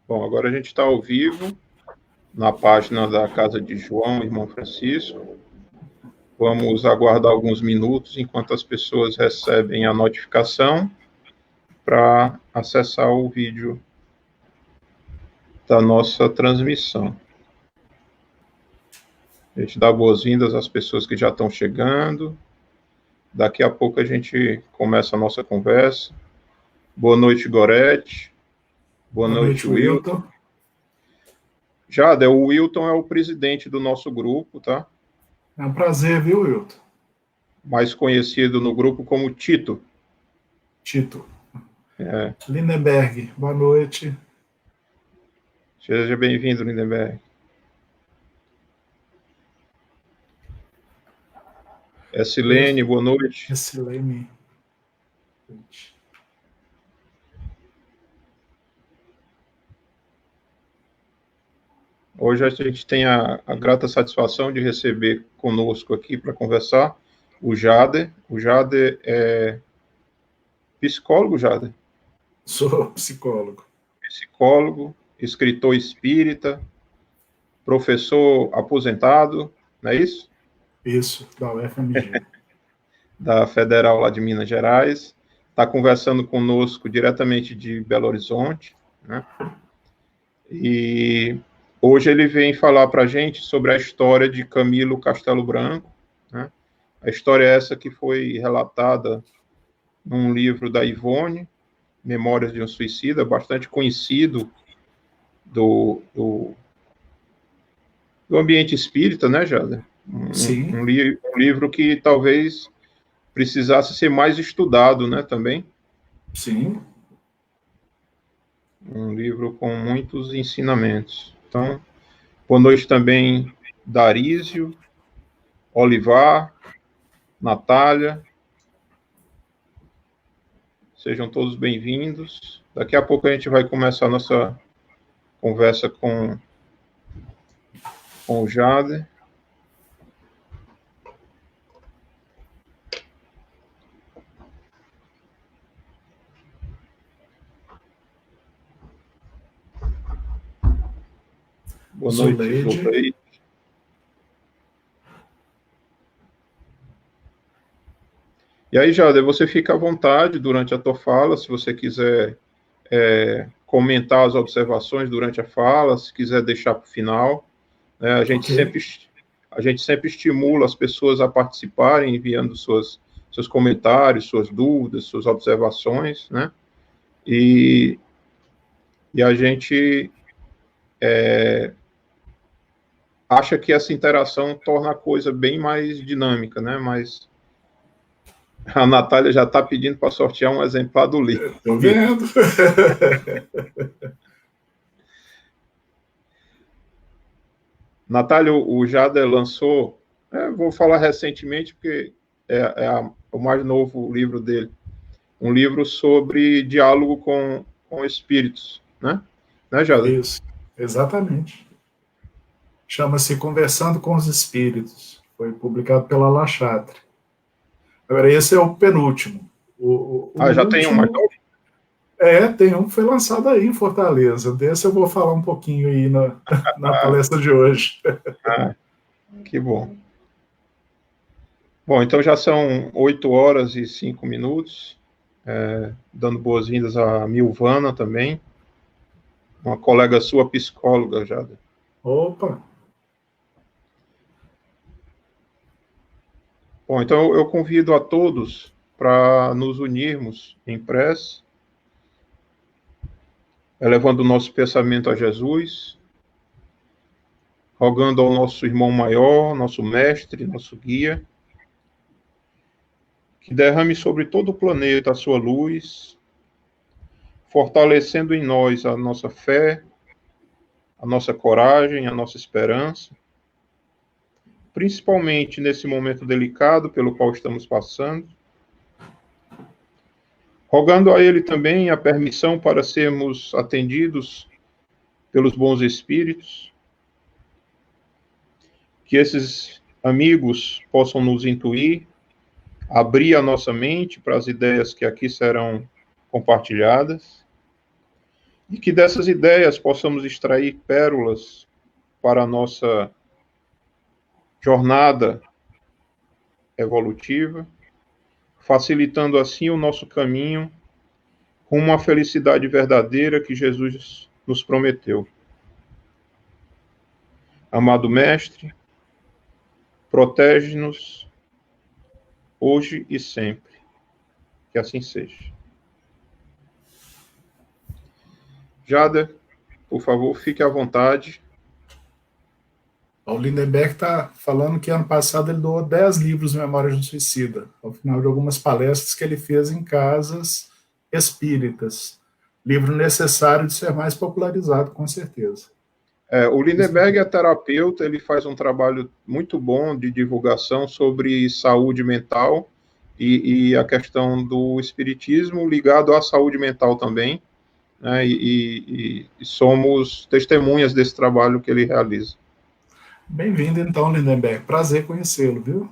Bom, agora a gente está ao vivo na página da Casa de João, Irmão Francisco. Vamos aguardar alguns minutos enquanto as pessoas recebem a notificação para acessar o vídeo da nossa transmissão. A gente dá boas-vindas às pessoas que já estão chegando. Daqui a pouco a gente começa a nossa conversa. Boa noite, Gorete. Boa noite, Wilton. Jada, o Wilton é o presidente do nosso grupo, tá? É um prazer, viu, Wilton? Mais conhecido no grupo como Tito. Tito. É. Lindenberg, boa noite. Seja bem-vindo, Lindenberg. Silene, boa noite. Silene. Hoje a gente tem a grata satisfação de receber conosco aqui para conversar o Jader. O Jader é psicólogo, Jader? Sou psicólogo. Psicólogo, escritor espírita, professor aposentado, não é isso? Isso, da UFMG. Da Federal lá de Minas Gerais. Está conversando conosco diretamente de Belo Horizonte, né? E hoje ele vem falar para a gente sobre a história de Camilo Castelo Branco, né? A história é essa que foi relatada num livro da Ivone, Memórias de um Suicida, bastante conhecido do ambiente espírita, né, Jader? Sim. Um livro que talvez precisasse ser mais estudado, né, também. Sim. Um livro com muitos ensinamentos. Então, boa noite também, Darísio, Olivar, Natália. Sejam todos bem-vindos. Daqui a pouco a gente vai começar a nossa conversa com o Jader. Boa noite, Zuleide. E aí, Jader, você fica à vontade durante a tua fala, se você quiser comentar as observações durante a fala, se quiser deixar para o final. Né? A gente sempre estimula as pessoas a participarem, enviando seus comentários, suas dúvidas, suas observações, né? E a gente acha que essa interação torna a coisa bem mais dinâmica, né? Mas a Natália já está pedindo para sortear um exemplar do livro. Estou vendo. Natália, o Jader lançou, vou falar recentemente, porque é o mais novo livro dele, um livro sobre diálogo com espíritos, né? Né, Jader? Isso, exatamente. Chama-se Conversando com os Espíritos. Foi publicado pela La Chatre. Agora, esse é o penúltimo. Já último, tem um mais novo? Tem um que foi lançado aí em Fortaleza. Desse eu vou falar um pouquinho aí na palestra de hoje. Que bom. Bom, então já são 8h05, dando boas-vindas a Milvana também, uma colega sua psicóloga, Jader. Opa! Bom, então eu convido a todos para nos unirmos em prece, elevando o nosso pensamento a Jesus, rogando ao nosso irmão maior, nosso mestre, nosso guia, que derrame sobre todo o planeta a sua luz, fortalecendo em nós a nossa fé, a nossa coragem, a nossa esperança, principalmente nesse momento delicado pelo qual estamos passando, rogando a Ele também a permissão para sermos atendidos pelos bons espíritos, que esses amigos possam nos intuir, abrir a nossa mente para as ideias que aqui serão compartilhadas, e que dessas ideias possamos extrair pérolas para a nossa jornada evolutiva, facilitando assim o nosso caminho rumo à felicidade verdadeira que Jesus nos prometeu. Amado Mestre, protege-nos hoje e sempre. Que assim seja. Jader, por favor, fique à vontade. O Lindenberg está falando que ano passado ele doou 10 livros de Memórias de um Suicida, ao final de algumas palestras que ele fez em casas espíritas. Livro necessário de ser mais popularizado, com certeza. O Lindenberg é terapeuta, ele faz um trabalho muito bom de divulgação sobre saúde mental e a questão do espiritismo ligado à saúde mental também, né, e somos testemunhas desse trabalho que ele realiza. Bem-vindo, então, Lindenberg. Prazer conhecê-lo, viu?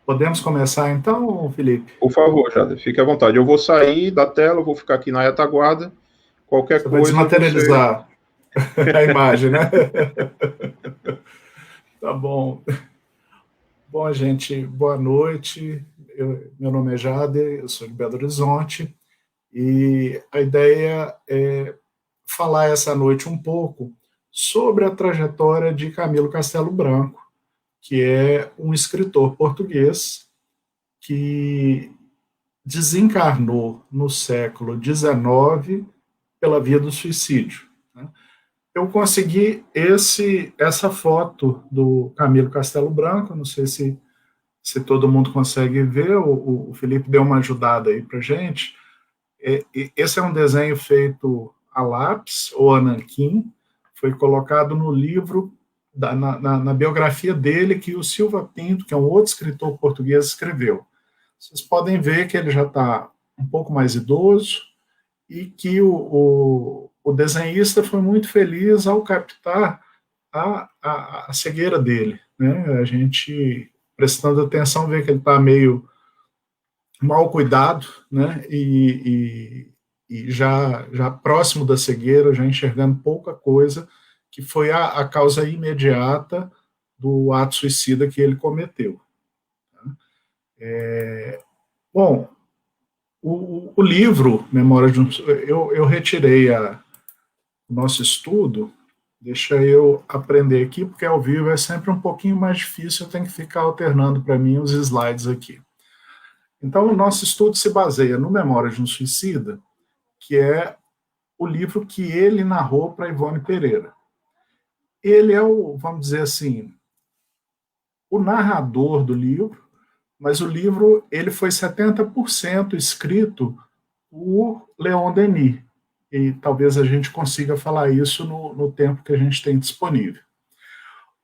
Podemos começar, então, Felipe? Por favor, Jader, fique à vontade. Eu vou sair da tela, vou ficar aqui na retaguarda. Qualquer você coisa... vai desmaterializar a imagem, né? Tá bom. Bom, gente, boa noite. Meu nome é Jader, eu sou de Belo Horizonte, e a ideia é falar essa noite um pouco sobre a trajetória de Camilo Castelo Branco, que é um escritor português que desencarnou no século XIX pela via do suicídio. Eu consegui essa foto do Camilo Castelo Branco, não sei se todo mundo consegue ver, o Felipe deu uma ajudada aí para gente. Esse é um desenho feito a lápis ou a nanquim, foi colocado no livro, na biografia dele, que o Silva Pinto, que é um outro escritor português, escreveu. Vocês podem ver que ele já está um pouco mais idoso e que o desenhista foi muito feliz ao captar a cegueira dele, né? A gente, prestando atenção, vê que ele está meio mal cuidado, né? E já próximo da cegueira, já enxergando pouca coisa, que foi a causa imediata do ato suicida que ele cometeu. Bom, o livro Memórias de um... Eu retirei o nosso estudo, deixa eu aprender aqui, porque ao vivo é sempre um pouquinho mais difícil, eu tenho que ficar alternando para mim os slides aqui. Então, o nosso estudo se baseia no Memórias de um Suicida, que é o livro que ele narrou para Ivone Pereira. Ele é vamos dizer assim, o narrador do livro, mas o livro ele foi 70% escrito por Leon Denis, e talvez a gente consiga falar isso no tempo que a gente tem disponível.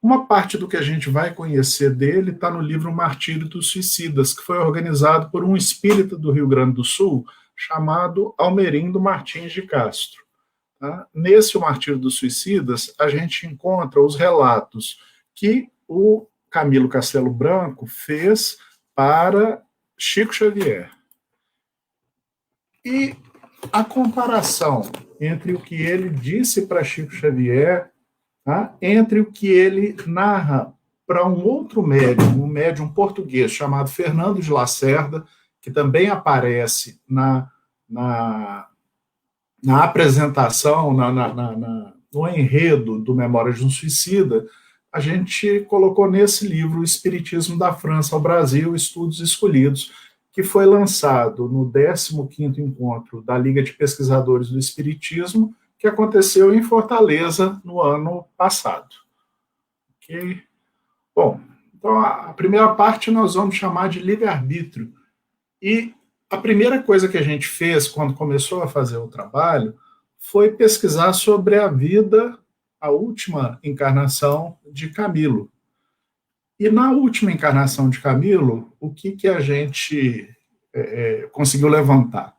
Uma parte do que a gente vai conhecer dele está no livro Martírio dos Suicidas, que foi organizado por um espírita do Rio Grande do Sul, chamado Almerindo Martins de Castro. Tá? Nesse Martírio dos Suicidas, a gente encontra os relatos que o Camilo Castelo Branco fez para Chico Xavier. E a comparação entre o que ele disse para Chico Xavier, tá, entre o que ele narra para um outro médium, um médium português chamado Fernando de Lacerda, que também aparece na apresentação, no enredo do Memórias de um Suicida, a gente colocou nesse livro O Espiritismo da França ao Brasil, Estudos Escolhidos, que foi lançado no 15º Encontro da Liga de Pesquisadores do Espiritismo, que aconteceu em Fortaleza no ano passado. Okay? Bom, então a primeira parte nós vamos chamar de livre-arbítrio. E a primeira coisa que a gente fez quando começou a fazer o trabalho foi pesquisar sobre a vida, a última encarnação de Camilo. E na última encarnação de Camilo, o que a gente conseguiu levantar?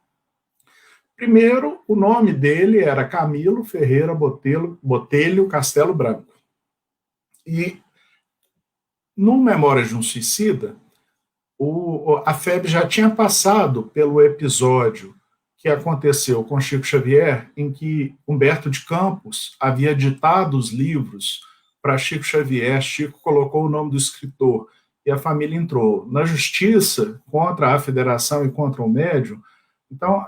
Primeiro, o nome dele era Camilo Ferreira Botelho Castelo Branco. E no Memórias de um Suicida, a FEB já tinha passado pelo episódio que aconteceu com Chico Xavier, em que Humberto de Campos havia ditado os livros para Chico Xavier, Chico colocou o nome do escritor, e a família entrou na justiça contra a federação e contra o médium. Então,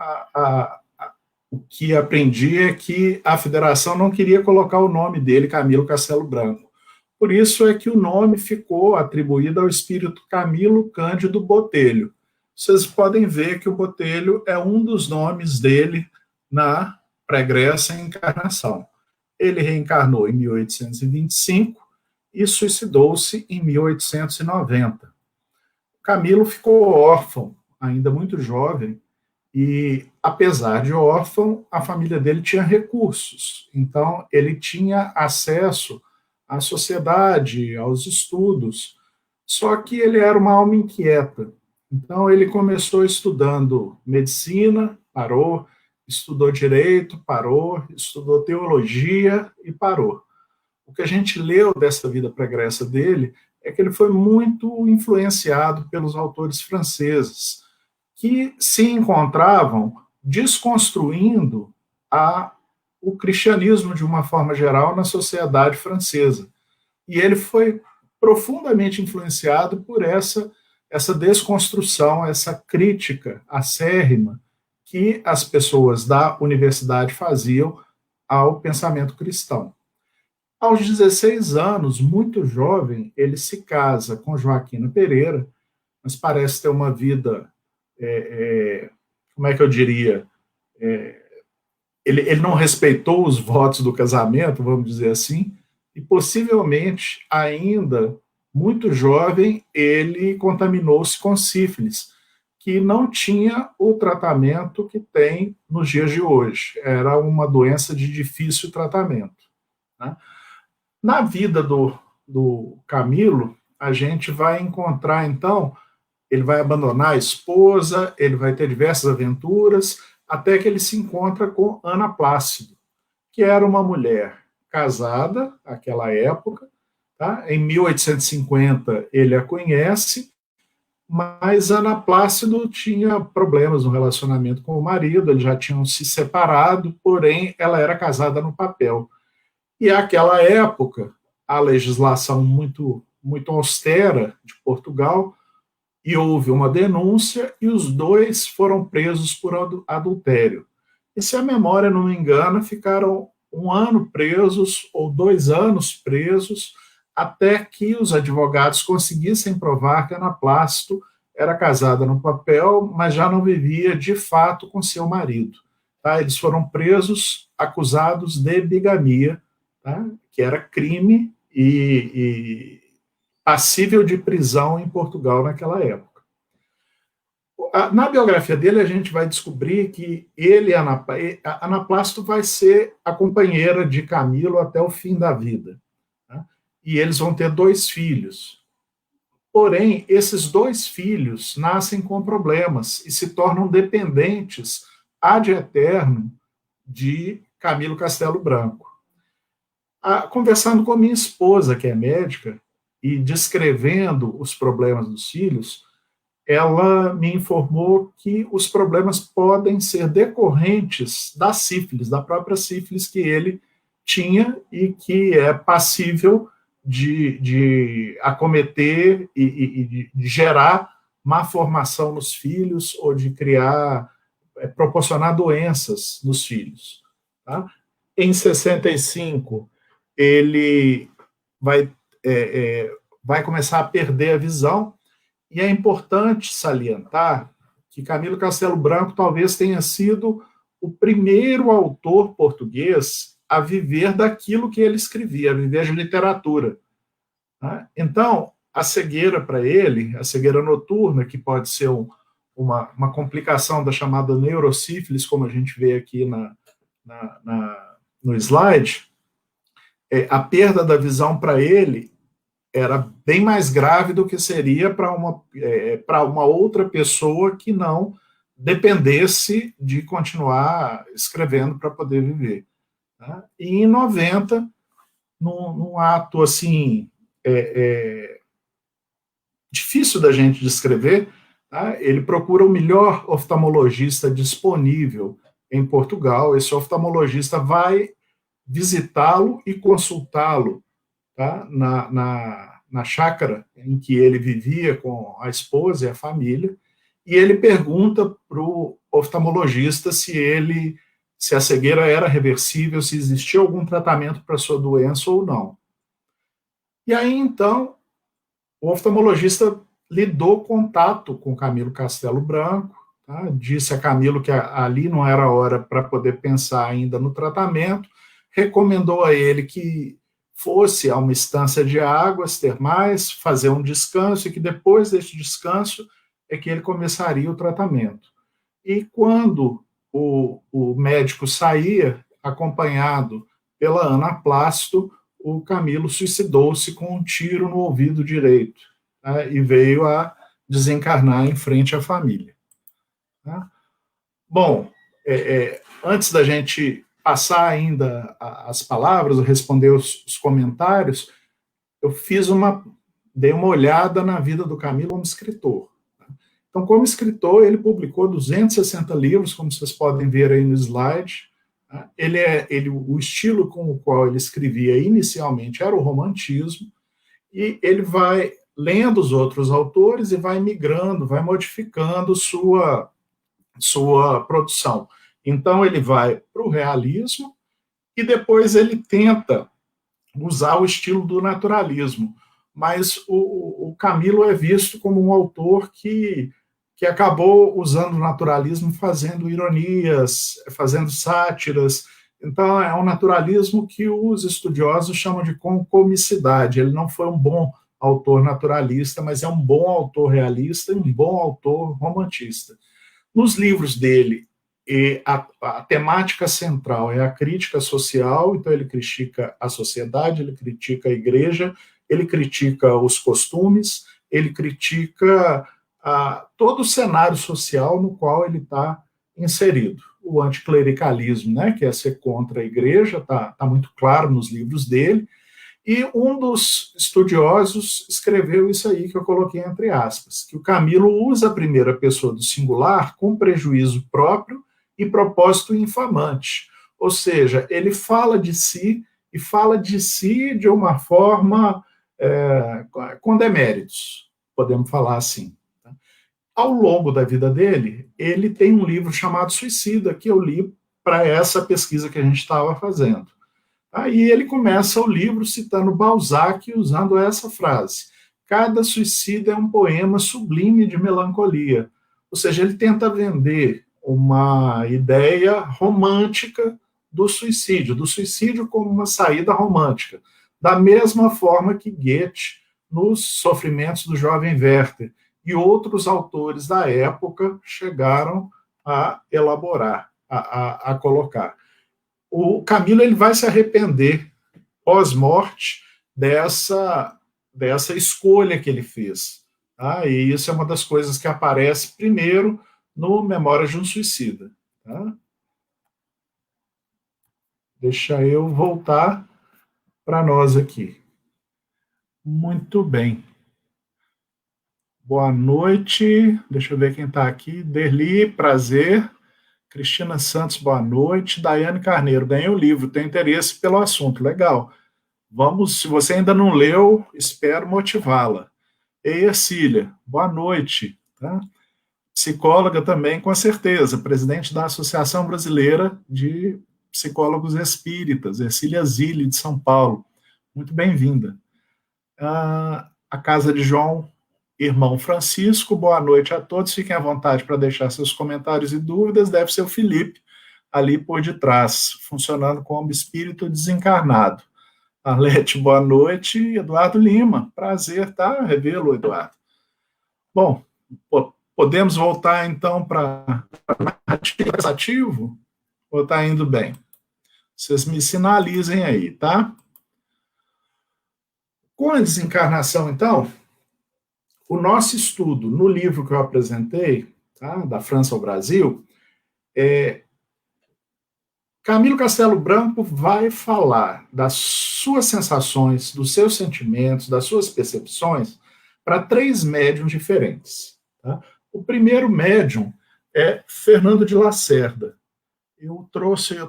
o que aprendi é que a federação não queria colocar o nome dele, Camilo Castelo Branco. Por isso é que o nome ficou atribuído ao espírito Camilo Cândido Botelho. Vocês podem ver que o Botelho é um dos nomes dele na pregressa encarnação. Ele reencarnou em 1825 e suicidou-se em 1890. Camilo ficou órfão, ainda muito jovem, e, apesar de órfão, a família dele tinha recursos. Então, ele tinha acesso à sociedade, aos estudos, só que ele era uma alma inquieta. Então, ele começou estudando medicina, parou, estudou direito, parou, estudou teologia e parou. O que a gente leu dessa vida pregressa dele é que ele foi muito influenciado pelos autores franceses, que se encontravam desconstruindo o cristianismo de uma forma geral na sociedade francesa. E ele foi profundamente influenciado por essa desconstrução, essa crítica acérrima que as pessoas da universidade faziam ao pensamento cristão. Aos 16 anos, muito jovem, ele se casa com Joaquina Pereira, mas parece ter uma vida, como é que eu diria, ele não respeitou os votos do casamento, vamos dizer assim, e possivelmente, ainda muito jovem, ele contaminou-se com sífilis, que não tinha o tratamento que tem nos dias de hoje. Era uma doença de difícil tratamento, né? Na vida do Camilo, a gente vai encontrar, então, ele vai abandonar a esposa, ele vai ter diversas aventuras, até que ele se encontra com Ana Plácido, que era uma mulher casada, naquela época, tá? Em 1850 ele a conhece, mas Ana Plácido tinha problemas no relacionamento com o marido, eles já tinham se separado, porém ela era casada no papel. E naquela época, a legislação muito austera de Portugal, e houve uma denúncia, e os dois foram presos por adultério. E se a memória não me engana, ficaram 1 ano presos, ou 2 anos presos, até que os advogados conseguissem provar que Ana Plácido era casada no papel, mas já não vivia de fato com seu marido. Tá? Eles foram presos, acusados de bigamia, tá? Que era crime e passível de prisão em Portugal naquela época. Na biografia dele, a gente vai descobrir que ele, Ana Plácido, vai ser a companheira de Camilo até o fim da vida. Tá? E eles vão ter 2 filhos. Porém, esses 2 filhos nascem com problemas e se tornam dependentes ad eterno de Camilo Castelo Branco. Conversando com a minha esposa, que é médica, e descrevendo os problemas dos filhos, ela me informou que os problemas podem ser decorrentes da sífilis, da própria sífilis que ele tinha e que é passível de acometer e de gerar má formação nos filhos ou de proporcionar doenças nos filhos. Tá? Em 65, ele vai começar a perder a visão, e é importante salientar que Camilo Castelo Branco talvez tenha sido o primeiro autor português a viver daquilo que ele escrevia, a viver de literatura. Tá? Então, a cegueira para ele, a cegueira noturna, que pode ser uma complicação da chamada neurosífilis, como a gente vê aqui no slide, a perda da visão para ele era bem mais grave do que seria para uma outra pessoa que não dependesse de continuar escrevendo para poder viver. Tá? E em 90, num ato assim difícil da gente descrever, tá? Ele procura o melhor oftalmologista disponível em Portugal. Esse oftalmologista vai visitá-lo e consultá-lo, tá? Na chácara em que ele vivia com a esposa e a família, e ele pergunta para o oftalmologista se a cegueira era reversível, se existia algum tratamento para sua doença ou não. E aí, então, o oftalmologista lhe deu contato com Camilo Castelo Branco, tá? Disse a Camilo que ali não era hora para poder pensar ainda no tratamento, recomendou a ele que fosse a uma estância de águas termais, fazer um descanso, e que depois desse descanso é que ele começaria o tratamento. E quando o médico saía, acompanhado pela Ana Plácido, o Camilo suicidou-se com um tiro no ouvido direito, né, e veio a desencarnar em frente à família. Tá? Bom, antes da gente passar ainda as palavras, responder os comentários, eu dei uma olhada na vida do Camilo como escritor. Então, como escritor, ele publicou 260 livros, como vocês podem ver aí no slide. O estilo com o qual ele escrevia inicialmente era o romantismo, e ele vai lendo os outros autores e vai migrando, vai modificando sua produção. Então, ele vai para o realismo e depois ele tenta usar o estilo do naturalismo. Mas o Camilo é visto como um autor que acabou usando o naturalismo, fazendo ironias, fazendo sátiras. Então, é um naturalismo que os estudiosos chamam de comicidade. Ele não foi um bom autor naturalista, mas é um bom autor realista e um bom autor romantista. Nos livros dele, a temática central é a crítica social, então ele critica a sociedade, ele critica a igreja, ele critica os costumes, ele critica todo o cenário social no qual ele está inserido. O anticlericalismo, né, que é ser contra a igreja, está muito claro nos livros dele, e um dos estudiosos escreveu isso aí que eu coloquei entre aspas, que o Camilo usa a primeira pessoa do singular com prejuízo próprio e propósito infamante. Ou seja, ele fala de si e fala de si de uma forma com deméritos, podemos falar assim. Ao longo da vida dele, ele tem um livro chamado Suicida, que eu li para essa pesquisa que a gente estava fazendo. Aí ele começa o livro citando Balzac, usando essa frase: cada suicida é um poema sublime de melancolia. Ou seja, ele tenta vender uma ideia romântica do suicídio como uma saída romântica, da mesma forma que Goethe, nos Sofrimentos do Jovem Werther, e outros autores da época chegaram a elaborar, a colocar. O Camilo ele vai se arrepender pós-morte dessa escolha que ele fez. Tá? E isso é uma das coisas que aparece primeiro no Memórias de um Suicida. Tá? Deixa eu voltar para nós aqui. Muito bem. Boa noite. Deixa eu ver quem está aqui. Derli, prazer. Cristina Santos, boa noite. Daiane Carneiro, ganhei o livro, tenho interesse pelo assunto. Legal. Vamos, se você ainda não leu, espero motivá-la. Ei, Ercília, boa noite. Tá? Psicóloga também, com certeza, presidente da Associação Brasileira de Psicólogos Espíritas, Ercília Zilli, de São Paulo. Muito bem-vinda. A Casa de João, irmão Francisco, boa noite a todos, fiquem à vontade para deixar seus comentários e dúvidas, deve ser o Felipe, ali por detrás, funcionando como espírito desencarnado. Arlete, boa noite, Eduardo Lima, prazer, tá? Revê-lo, Eduardo. Bom, podemos voltar então para ativo? Ou está indo bem? Vocês me sinalizem aí, tá? Com a desencarnação, então, o nosso estudo, no livro que eu apresentei, tá, da França ao Brasil, Camilo Castelo Branco vai falar das suas sensações, dos seus sentimentos, das suas percepções, para 3 médiuns diferentes. Tá? O primeiro médium é Fernando de Lacerda. Eu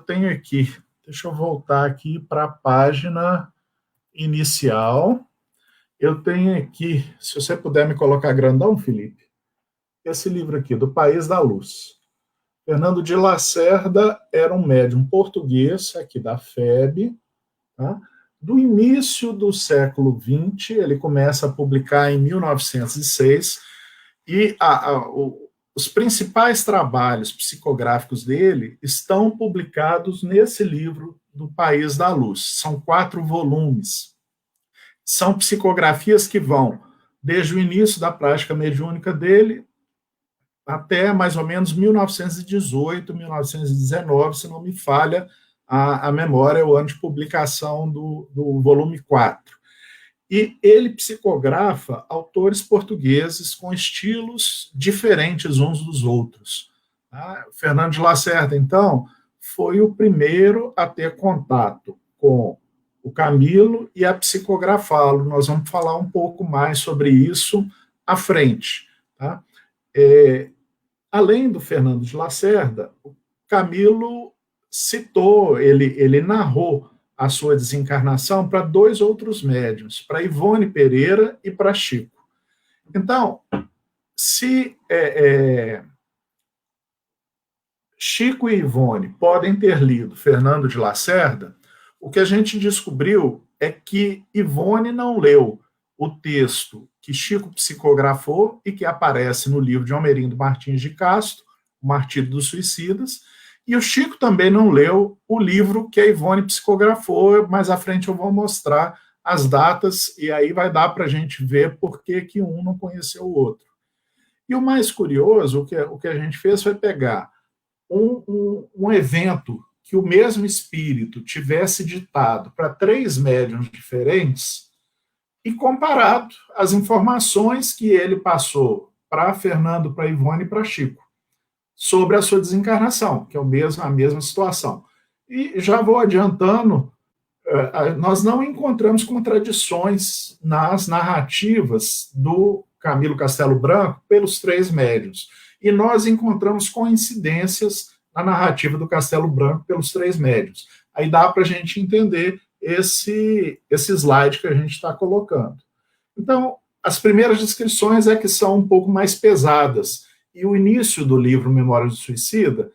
tenho aqui, deixa eu voltar aqui para a página inicial. Eu tenho aqui, se você puder me colocar grandão, Felipe, esse livro aqui, Do País da Luz. Fernando de Lacerda era um médium português, aqui da FEB, tá? Do início do século XX, ele começa a publicar em 1906, e os principais trabalhos psicográficos dele estão publicados nesse livro do País da Luz. São 4 volumes. São psicografias que vão desde o início da prática mediúnica dele até mais ou menos 1918, 1919, se não me falha a memória, o ano de publicação do volume 4. E ele psicografa autores portugueses com estilos diferentes uns dos outros. Fernando de Lacerda, então, foi o primeiro a ter contato com o Camilo e a psicografá-lo. Nós vamos falar um pouco mais sobre isso à frente. Tá? Além do Fernando de Lacerda, o Camilo citou, ele narrou a sua desencarnação para 2 outros médiuns, para Ivone Pereira e para Chico. Então, se Chico e Ivone podem ter lido Fernando de Lacerda, o que a gente descobriu é que Ivone não leu o texto que Chico psicografou e que aparece no livro de Almerindo Martins de Castro, O Martírio dos Suicidas, e o Chico também não leu o livro que a Ivone psicografou. Mais à frente eu vou mostrar as datas, e aí vai dar para a gente ver por que um não conheceu o outro. E o mais curioso, o que a gente fez foi pegar um evento que o mesmo espírito tivesse ditado para 3 médiuns diferentes e comparado as informações que ele passou para Fernando, para Ivone e para Chico sobre a sua desencarnação, que é a mesma situação. E já vou adiantando, nós não encontramos contradições nas narrativas do Camilo Castelo Branco pelos 3 médiuns, e nós encontramos coincidências na narrativa do Castelo Branco pelos 3 médiuns. Aí dá para a gente entender esse slide que a gente está colocando. Então, as primeiras descrições é que são um pouco mais pesadas, e o início do livro Memórias do Suicida,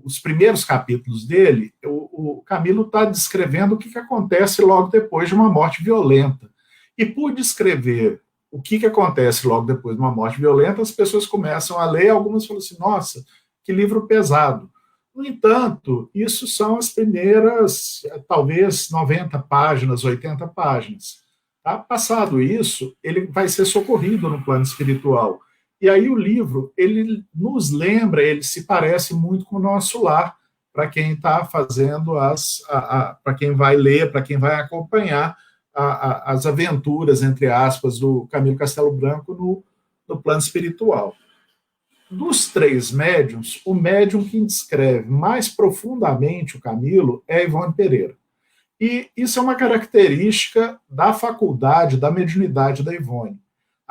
os primeiros capítulos dele, o Camilo está descrevendo o que acontece logo depois de uma morte violenta. E por descrever o que acontece logo depois de uma morte violenta, as pessoas começam a ler, algumas falam assim, nossa, que livro pesado. No entanto, isso são as primeiras, talvez, 90 páginas, 80 páginas. Tá? Passado isso, ele vai ser socorrido no plano espiritual. E aí o livro, ele nos lembra, ele se parece muito com o Nosso Lar, para quem está fazendo para quem vai ler, para quem vai acompanhar as aventuras, entre aspas, do Camilo Castelo Branco no plano espiritual. Dos 3 médiuns, o médium que descreve mais profundamente o Camilo é Ivone Pereira. E isso é uma característica da faculdade, da mediunidade da Ivone.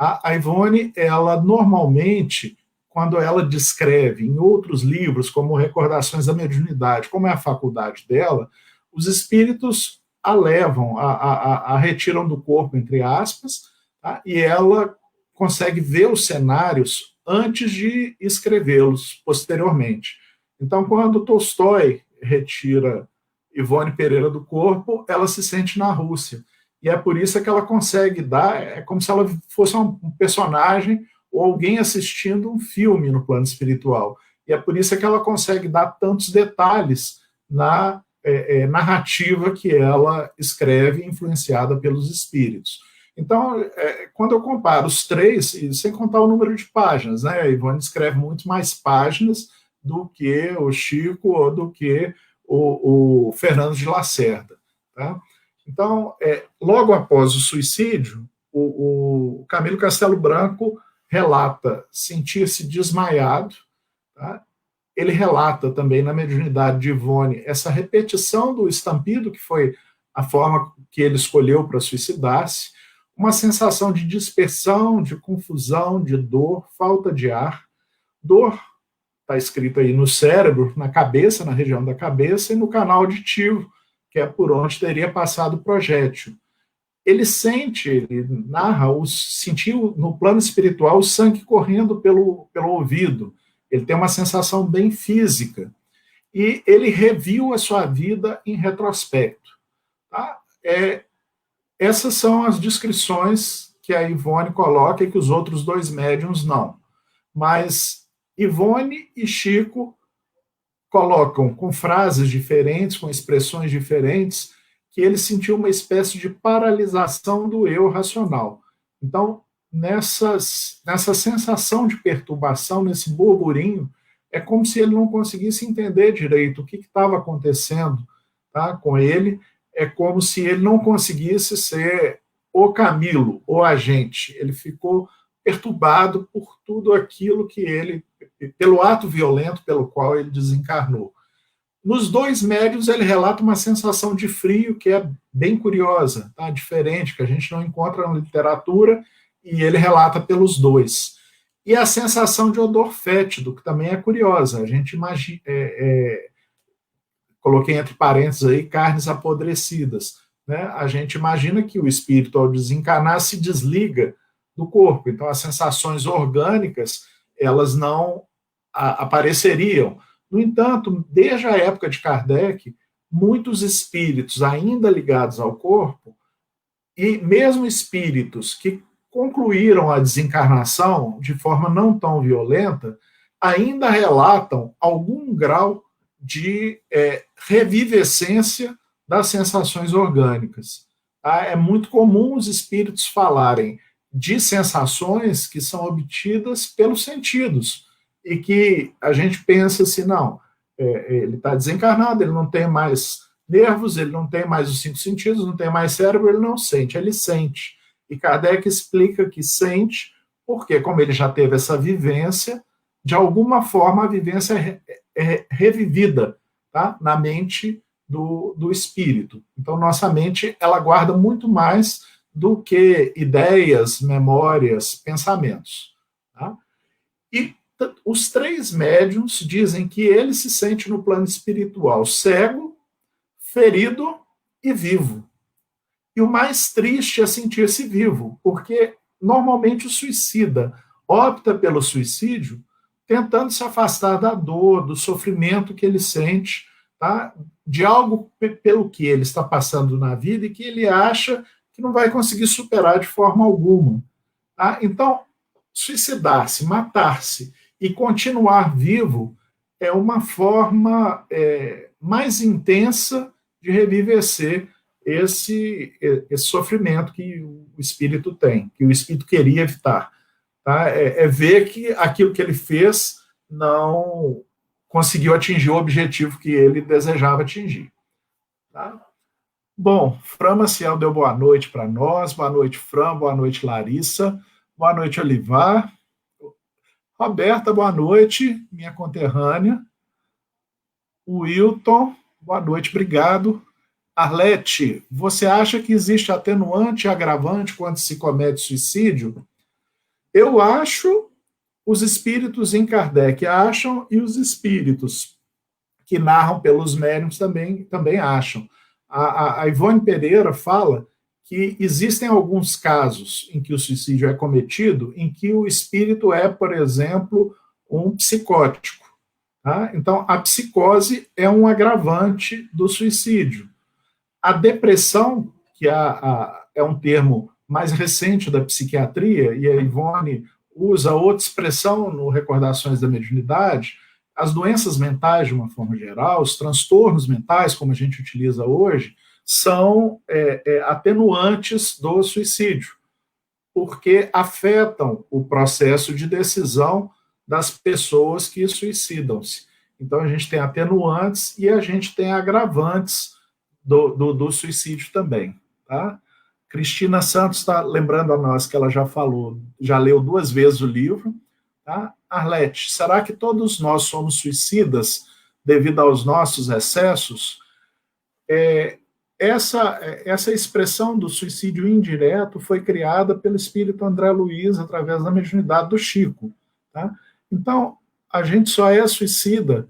A Ivone, ela normalmente, quando ela descreve em outros livros, como Recordações da Mediunidade, como é a faculdade dela, os espíritos a levam, a retiram do corpo, entre aspas, tá? E ela consegue ver os cenários antes de escrevê-los posteriormente. Então, quando Tolstói retira Ivone Pereira do corpo, ela se sente na Rússia. E é por isso que ela consegue dar, é como se ela fosse um personagem ou alguém assistindo um filme no plano espiritual. E é por isso que ela consegue dar tantos detalhes na narrativa que ela escreve, influenciada pelos espíritos. Então, quando eu comparo os 3, sem contar o número de páginas, né, a Ivone escreve muito mais páginas do que o Chico ou do que o Fernando de Lacerda. Tá? Então, logo após o suicídio, o Camilo Castelo Branco relata sentir-se desmaiado. Tá? Ele relata também na mediunidade de Ivone essa repetição do estampido, que foi a forma que ele escolheu para suicidar-se. uma sensação de dispersão, de confusão, de dor, falta de ar. Dor está escrito aí no cérebro, na cabeça, na região da cabeça, e no canal auditivo, que é por onde teria passado o projétil. Ele sente, ele narra, sentiu no plano espiritual o sangue correndo pelo ouvido. Ele tem uma sensação bem física. E ele reviu a sua vida em retrospecto. Tá? Essas são as descrições que a Ivone coloca e que os outros dois médiuns não. Mas Ivone e Chico colocam com frases diferentes, com expressões diferentes, que ele sentiu uma espécie de paralisação do eu racional. Então, nessa sensação de perturbação, nesse burburinho, é como se ele não conseguisse entender direito o que estava acontecendo, tá, com ele. É como se ele não conseguisse ser o Camilo, o agente. Ele ficou perturbado por tudo aquilo que ele, pelo ato violento pelo qual ele desencarnou. Nos dois médiuns, ele relata uma sensação de frio que é bem curiosa, tá? Diferente, que a gente não encontra na literatura, e ele relata pelos dois. E a sensação de odor fétido, que também é curiosa. A gente imagina, coloquei entre parênteses aí, carnes apodrecidas. Né? A gente imagina que o espírito, ao desencarnar, se desliga do corpo. Então, as sensações orgânicas, elas não apareceriam. No entanto, desde a época de Kardec, muitos espíritos ainda ligados ao corpo, e mesmo espíritos que concluíram a desencarnação de forma não tão violenta, ainda relatam algum grau de revivescência das sensações orgânicas. Tá? É muito comum os espíritos falarem de sensações que são obtidas pelos sentidos, e que a gente pensa assim, não, ele está desencarnado, ele não tem mais nervos, ele não tem mais os 5 sentidos, não tem mais cérebro, ele não sente, ele sente. E Kardec explica que sente, porque como ele já teve essa vivência, de alguma forma a vivência é revivida, tá? Na mente do espírito. Então, nossa mente, ela guarda muito mais do que ideias, memórias, pensamentos. Tá? E os 3 médiuns dizem que ele se sente no plano espiritual cego, ferido e vivo. E o mais triste é sentir-se vivo, porque normalmente o suicida opta pelo suicídio tentando se afastar da dor, do sofrimento que ele sente, tá? De algo pelo que ele está passando na vida e que ele acha que não vai conseguir superar de forma alguma. Tá? Então, suicidar-se, matar-se e continuar vivo é uma forma mais intensa de revivecer esse sofrimento que o espírito tem, que o espírito queria evitar. Tá? Ver que aquilo que ele fez não conseguiu atingir o objetivo que ele desejava atingir. Tá? Bom, Fran Maciel deu boa noite para nós, boa noite, Fran, boa noite, Larissa, boa noite, Olivar. Roberta, boa noite, minha conterrânea. Wilton, boa noite, obrigado. Arlete, você acha que existe atenuante e agravante quando se comete suicídio? Eu acho, os espíritos em Kardec acham, e os espíritos que narram pelos médiuns também acham. A Ivone Pereira fala que existem alguns casos em que o suicídio é cometido, em que o espírito é, por exemplo, um psicótico. Tá? Então, a psicose é um agravante do suicídio. A depressão, que é um termo mais recente da psiquiatria, e a Ivone usa outra expressão no Recordações da Mediunidade, as doenças mentais, de uma forma geral, os transtornos mentais, como a gente utiliza hoje, são atenuantes do suicídio, porque afetam o processo de decisão das pessoas que suicidam-se. Então, a gente tem atenuantes e a gente tem agravantes do suicídio também. Tá? Cristina Santos está lembrando a nós que ela já leu 2 vezes o livro. Tá? Arlete, será que todos nós somos suicidas devido aos nossos excessos? essa expressão do suicídio indireto foi criada pelo espírito André Luiz através da mediunidade do Chico. Tá? Então, a gente só é suicida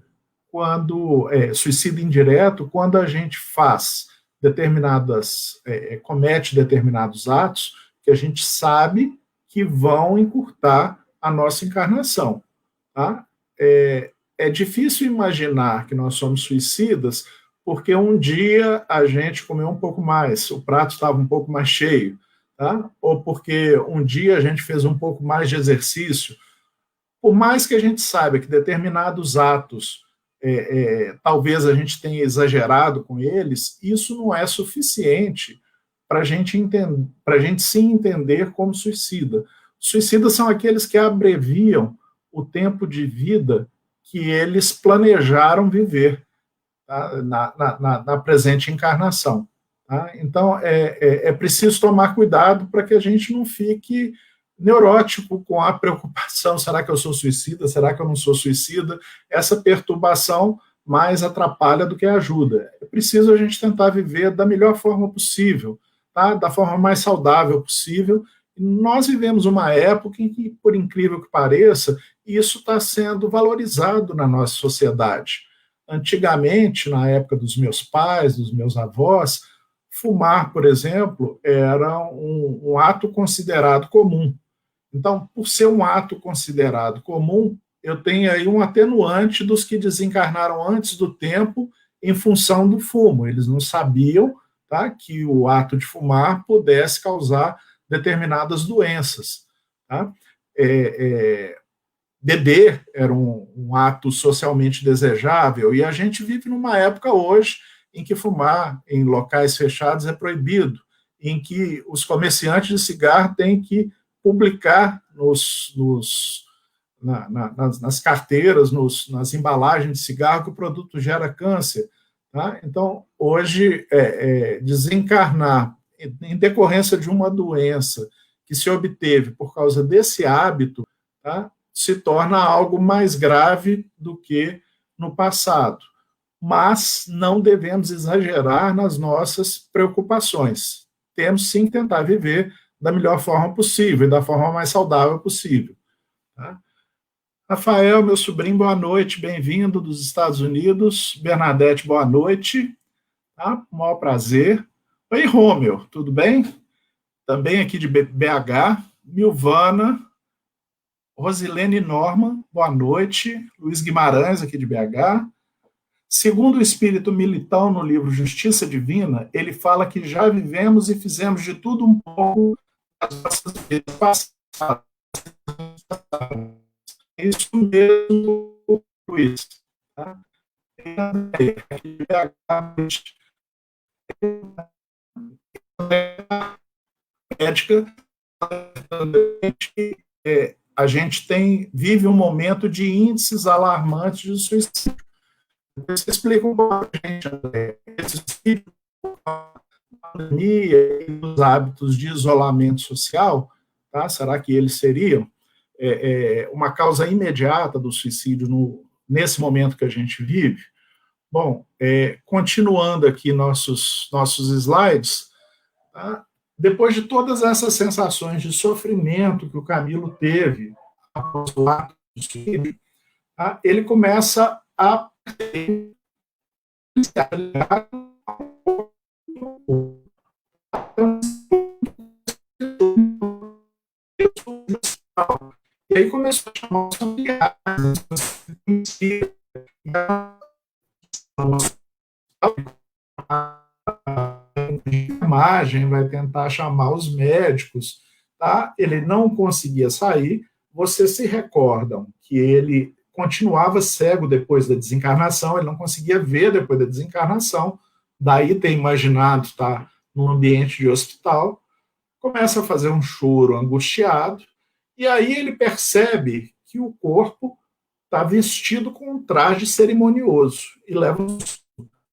suicida indireto quando a gente faz comete determinados atos que a gente sabe que vão encurtar a nossa encarnação. Tá? É difícil imaginar que nós somos suicidas porque um dia a gente comeu um pouco mais, o prato estava um pouco mais cheio, tá? Ou porque um dia a gente fez um pouco mais de exercício. Por mais que a gente saiba que determinados atos, talvez a gente tenha exagerado com eles, isso não é suficiente para a gente se entender como suicida. Suicidas são aqueles que abreviam o tempo de vida que eles planejaram viver, tá? Na presente encarnação. Tá? Então, é preciso tomar cuidado para que a gente não fique neurótico com a preocupação, será que eu sou suicida, será que eu não sou suicida? Essa perturbação mais atrapalha do que ajuda. É preciso a gente tentar viver da melhor forma possível, tá? Da forma mais saudável possível. Nós vivemos uma época em que, por incrível que pareça, isso está sendo valorizado na nossa sociedade. Antigamente, na época dos meus pais, dos meus avós, fumar, por exemplo, era um ato considerado comum. Então, por ser um ato considerado comum, eu tenho aí um atenuante dos que desencarnaram antes do tempo em função do fumo. Eles não sabiam, tá, que o ato de fumar pudesse causar determinadas doenças. Tá? Beber era um ato socialmente desejável, e a gente vive numa época hoje em que fumar em locais fechados é proibido, em que os comerciantes de cigarro têm que publicar nas carteiras, nas embalagens de cigarro que o produto gera câncer. Tá? Então, hoje, desencarnar em decorrência de uma doença que se obteve por causa desse hábito, tá? Se torna algo mais grave do que no passado. Mas não devemos exagerar nas nossas preocupações. Temos sim que tentar viver da melhor forma possível e da forma mais saudável possível. Tá? Rafael, meu sobrinho, boa noite, bem-vindo dos Estados Unidos. Bernadette, boa noite. Tá? Um maior prazer. Oi, Rômeu, tudo bem? Também aqui de BH. Milvana, Rosilene Norman, boa noite. Luiz Guimarães, aqui de BH. Segundo o espírito Militão, no livro Justiça Divina, ele fala que já vivemos e fizemos de tudo um pouco nas nossas vidas passadas. É isso mesmo, Luiz. Tá? Médica, a gente vive um momento de índices alarmantes de suicídio. Você explica um pouco para a gente, André, esse espírito da pandemia e os hábitos de isolamento social, tá? Será que eles seriam uma causa imediata do suicídio nesse momento que a gente vive? Bom, continuando aqui nossos slides, tá? Depois de todas essas sensações de sofrimento que o Camilo teve após o ato do suicídio, tá? Ele começa a e aí começou a chamar os familiares, imagem, vai tentar chamar os médicos, tá? Ele não conseguia sair. Vocês se recordam que ele continuava cego depois da desencarnação, ele não conseguia ver depois da desencarnação, daí ter imaginado estar num ambiente de hospital, começa a fazer um choro angustiado, e aí ele percebe que o corpo está vestido com um traje cerimonioso, e leva um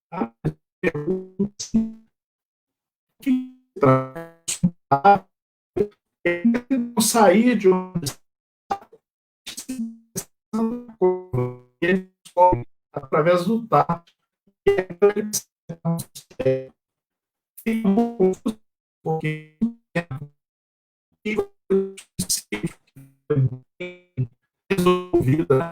a sair de onde através do tato. porque resolvida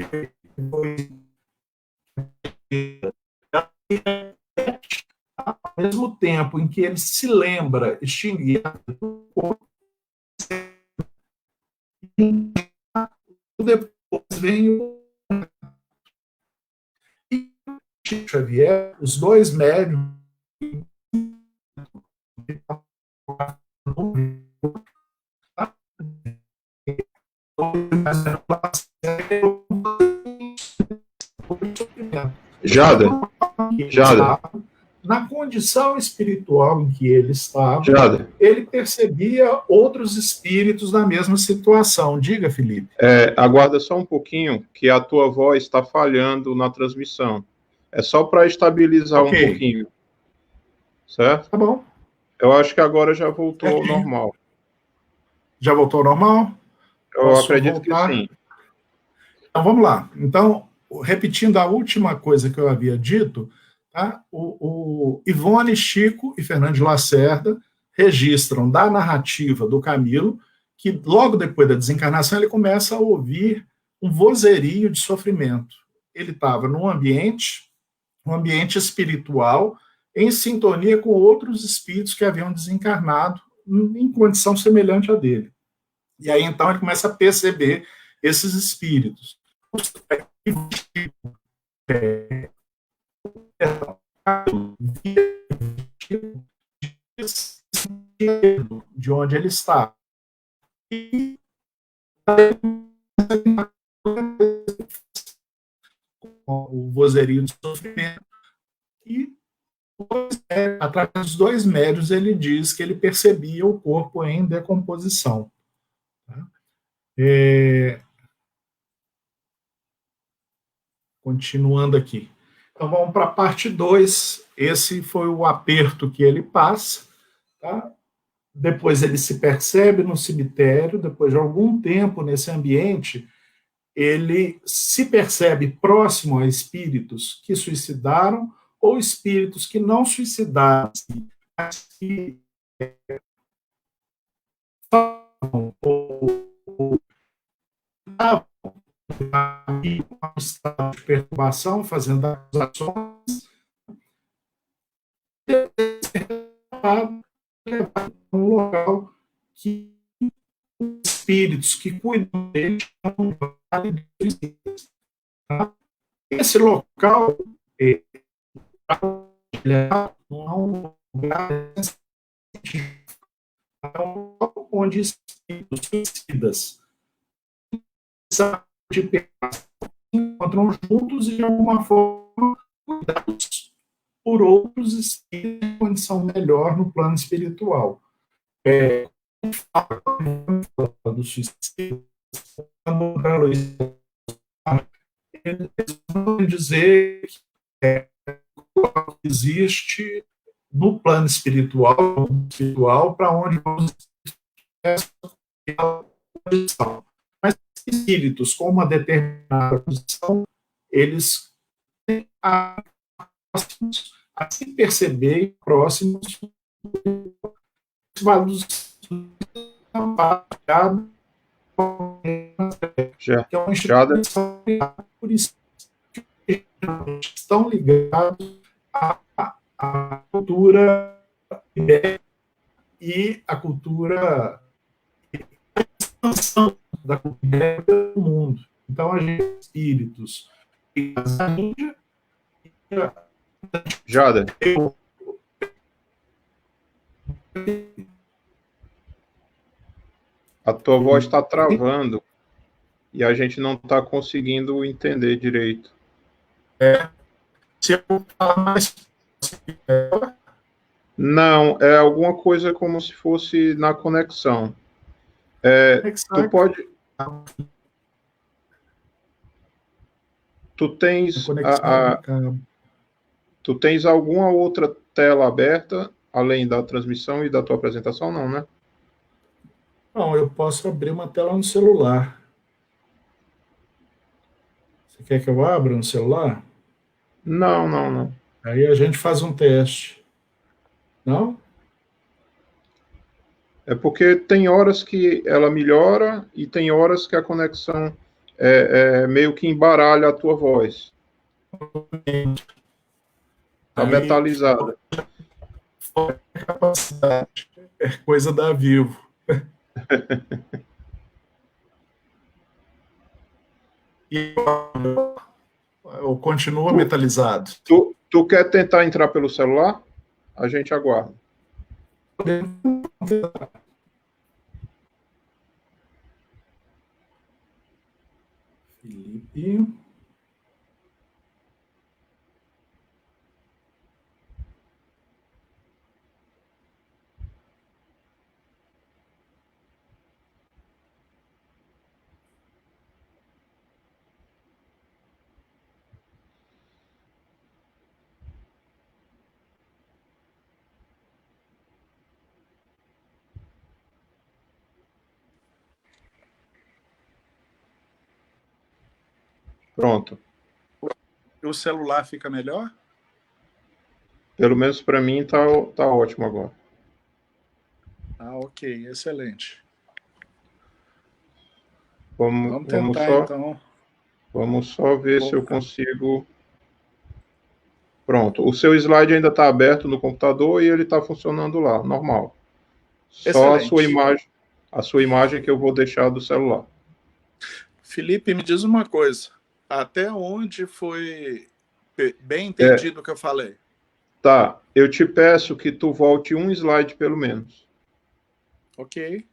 ao mesmo tempo em que ele se lembra extinguir depois vem o Xavier, os dois médios Jada, na condição espiritual em que ele estava, Jada, ele percebia outros espíritos na mesma situação. Diga, Felipe. Aguarda só um pouquinho, que a tua voz está falhando na transmissão. É só para estabilizar um pouquinho. Certo? Tá bom. Eu acho que agora já voltou ao normal. Já voltou ao normal? Eu acredito que sim. Então, vamos lá. Então, repetindo a última coisa que eu havia dito, tá? O Ivone, Chico e Fernando de Lacerda registram da narrativa do Camilo que logo depois da desencarnação ele começa a ouvir um vozerio de sofrimento. Ele estava num ambiente, um ambiente espiritual, em sintonia com outros espíritos que haviam desencarnado em condição semelhante à dele. E aí, então, ele começa a perceber esses espíritos. De onde ele está. E o vozerio de sofrimento. E, através dos dois médios, ele diz que ele percebia o corpo em decomposição. Continuando aqui. Então, vamos para a parte 2. Esse foi o aperto que ele passa. Tá? Depois ele se percebe no cemitério, depois de algum tempo nesse ambiente, ele se percebe próximo a espíritos que suicidaram ou espíritos que não suicidaram, mas que estavam em um estado de perturbação, fazendo acusações, levado a um local que os espíritos que cuidam dele chamam de esse local é um lugar onde espíritos suicidas se encontram juntos e de alguma forma cuidados por outros espíritos em condição melhor no plano espiritual. Do suicídio, eles vão dizer que existe no plano espiritual para onde vamos mas espíritos com uma determinada posição, eles têm a se perceber próximos dos que é uma instituição por isso que estão ligados à cultura e à cultura da cultura do mundo. Então, a gente tem espíritos da Índia. Jada. A tua voz está travando e a gente não está conseguindo entender direito. Se eu falar mais. Não, é alguma coisa como se fosse na conexão. Tu pode. Tu tens tu tens alguma outra tela aberta além da transmissão e da tua apresentação, não, né? Não, eu posso abrir uma tela no celular. Você quer que eu abra no celular? Não. Aí a gente faz um teste. Não? É porque tem horas que ela melhora e tem horas que a conexão meio que embaralha a tua voz. Tá Aí metalizada. fora a capacidade, é coisa da Vivo. E ou continua Tu, metalizado? tu quer tentar entrar pelo celular? A gente aguarda. Felipe. Pronto. O celular fica melhor? Pelo menos para mim tá ótimo agora. Ah, ok, excelente. Vamos, Vamos vamos tentar, só, então. vamos só ver se eu Voltar. consigo. Pronto. O seu slide ainda está aberto no computador e ele está funcionando lá, normal. Só Excelente. a sua imagem que eu vou deixar do celular. Felipe, me diz uma coisa. Até onde foi bem É, entendido o que eu falei? tá. Eu te peço que tu volte um slide pelo menos. Ok.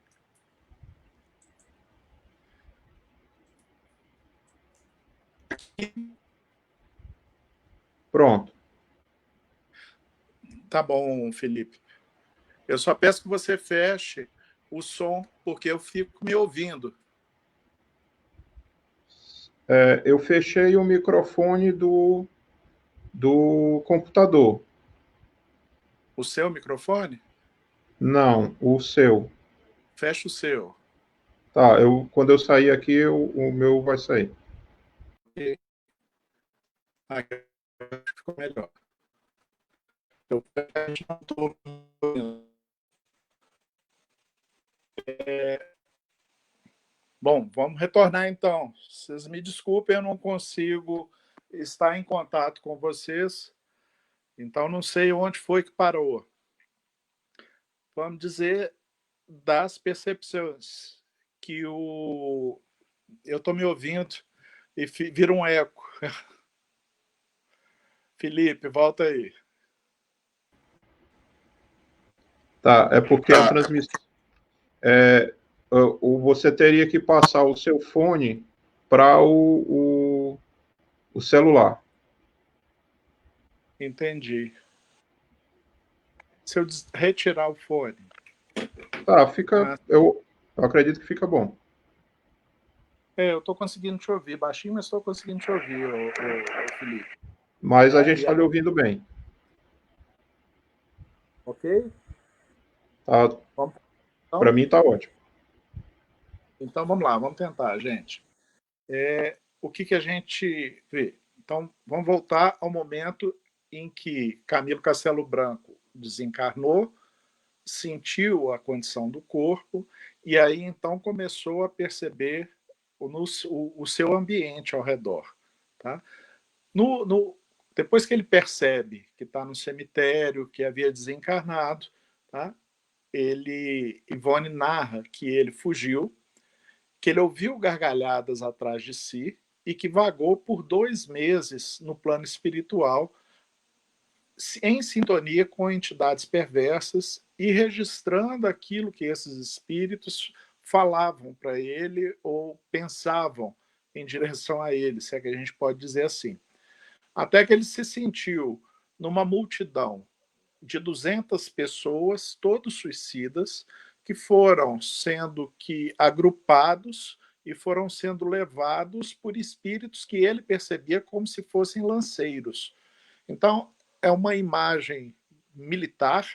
Pronto. Tá bom, Felipe. Eu só peço que você feche o som, porque eu fico me ouvindo. Eu fechei o microfone do computador. O seu microfone? Não, o seu. Fecha o seu. Tá, quando eu sair aqui, o meu vai sair. Ok. Aqui ficou melhor. Eu não estou ouvindo. Bom, vamos retornar então. Vocês me desculpem, eu não consigo estar em contato com vocês, então não sei onde foi que parou. Vamos dizer das percepções que eu estou me ouvindo e vira um eco. Felipe, volta aí. Tá, é porque a transmissão. Você teria que passar o seu fone para o celular. Entendi. Se eu retirar o fone. Tá, fica. Ah, Eu acredito que fica bom. eu estou conseguindo te ouvir baixinho, mas estou conseguindo te ouvir, o Felipe. Mas a Tá? gente está lhe ouvindo bem. Ok? Tá, Vamos, para então? mim tá ótimo. Então vamos lá, vamos tentar, gente. O que a gente vê? Então vamos voltar ao momento em que Camilo Castelo Branco desencarnou, sentiu a condição do corpo e aí então começou a perceber o seu ambiente ao redor. Tá? Depois que ele percebe que está no cemitério, que havia desencarnado, tá? Ivone narra que ele fugiu, que ele ouviu gargalhadas atrás de si e que vagou por 2 meses no plano espiritual, em sintonia com entidades perversas e registrando aquilo que esses espíritos falavam para ele ou pensavam em direção a ele, se é que a gente pode dizer assim. Até que ele se sentiu numa multidão de 200 pessoas, todos suicidas, que foram sendo agrupados e foram sendo levados por espíritos que ele percebia como se fossem lanceiros. Então, é uma imagem militar,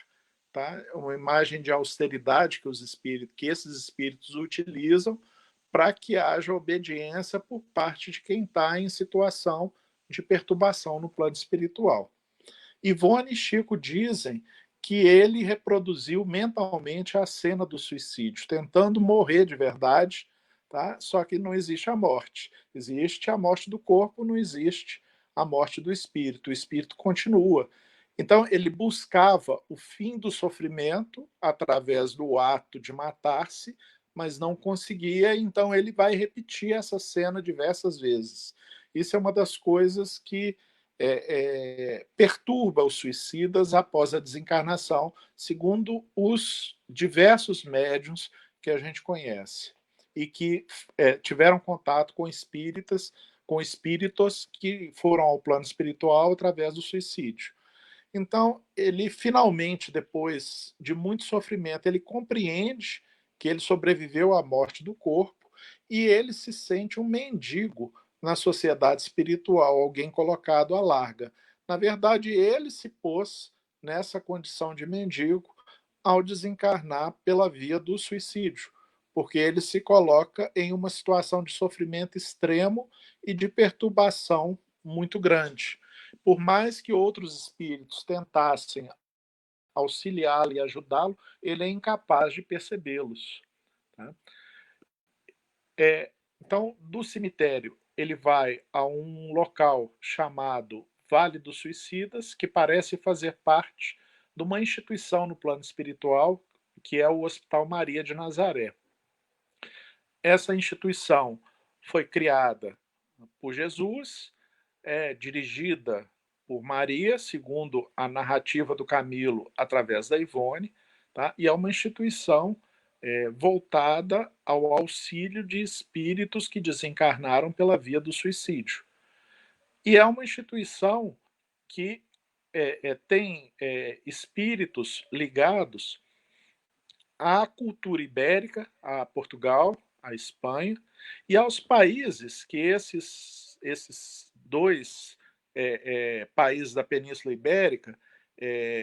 tá? Uma imagem de austeridade que esses espíritos utilizam para que haja obediência por parte de quem está em situação de perturbação no plano espiritual. Ivone e Chico dizem que ele reproduziu mentalmente a cena do suicídio, tentando morrer de verdade, tá? Só que não existe a morte. Existe a morte do corpo, não existe a morte do espírito. O espírito continua. Então, ele buscava o fim do sofrimento através do ato de matar-se, mas não conseguia, então ele vai repetir essa cena diversas vezes. Isso é uma das coisas que perturba os suicidas após a desencarnação, segundo os diversos médiuns que a gente conhece e que tiveram contato com espíritos que foram ao plano espiritual através do suicídio. Então, ele finalmente, depois de muito sofrimento, ele compreende que ele sobreviveu à morte do corpo e ele se sente um mendigo na sociedade espiritual, alguém colocado à larga. Na verdade, ele se pôs nessa condição de mendigo ao desencarnar pela via do suicídio, porque ele se coloca em uma situação de sofrimento extremo e de perturbação muito grande. Por mais que outros espíritos tentassem auxiliá-lo e ajudá-lo, ele é incapaz de percebê-los. Tá? Então, do cemitério, ele vai a um local chamado Vale dos Suicidas, que parece fazer parte de uma instituição no plano espiritual, que é o Hospital Maria de Nazaré. Essa instituição foi criada por Jesus, é dirigida por Maria, segundo a narrativa do Camilo, através da Ivone, tá? E é uma instituição voltada ao auxílio de espíritos que desencarnaram pela via do suicídio. E é uma instituição que tem espíritos ligados à cultura ibérica, a Portugal, a Espanha, e aos países que esses dois países da Península Ibérica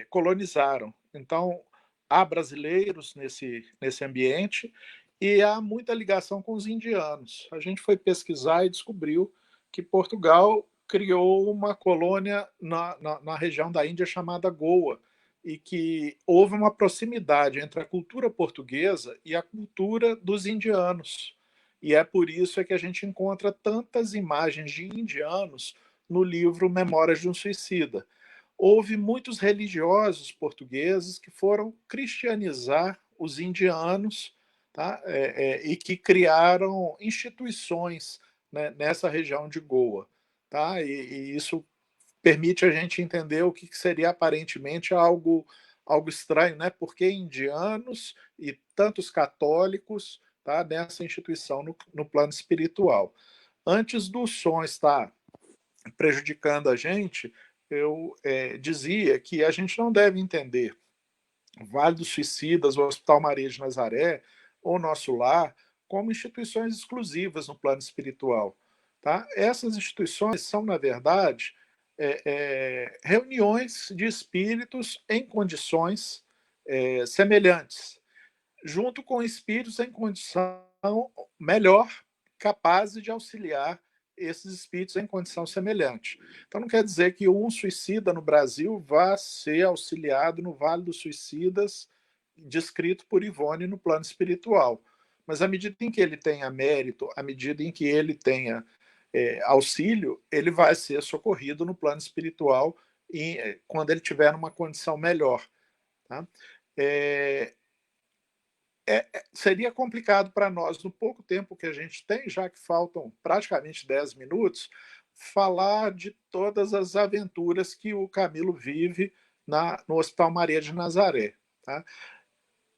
colonizaram. Então, há brasileiros nesse ambiente e há muita ligação com os indianos. A gente foi pesquisar e descobriu que Portugal criou uma colônia na região da Índia chamada Goa, e que houve uma proximidade entre a cultura portuguesa e a cultura dos indianos. E é por isso que a gente encontra tantas imagens de indianos no livro Memórias de um Suicida. Houve muitos religiosos portugueses que foram cristianizar os indianos, tá? E que criaram instituições, né, nessa região de Goa. Tá? E isso permite a gente entender o que seria aparentemente algo estranho, né? Porque indianos e tantos católicos, tá, nessa instituição no plano espiritual. Antes do som estar prejudicando a gente, eu dizia que a gente não deve entender o Vale dos Suicidas, o Hospital Maria de Nazaré ou Nosso Lar como instituições exclusivas no plano espiritual. Tá? Essas instituições são, na verdade, reuniões de espíritos em condições semelhantes, junto com espíritos em condição melhor, capazes de auxiliar esses espíritos em condição semelhante. Então, não quer dizer que um suicida no Brasil vá ser auxiliado no Vale dos Suicidas, descrito por Ivone no plano espiritual. Mas, à medida em que ele tenha mérito, à medida em que ele tenha auxílio, ele vai ser socorrido no plano espiritual e, quando ele tiver numa condição melhor. Tá? Seria complicado para nós, no pouco tempo que a gente tem, já que faltam praticamente 10 minutos, falar de todas as aventuras que o Camilo vive no Hospital Maria de Nazaré. Tá?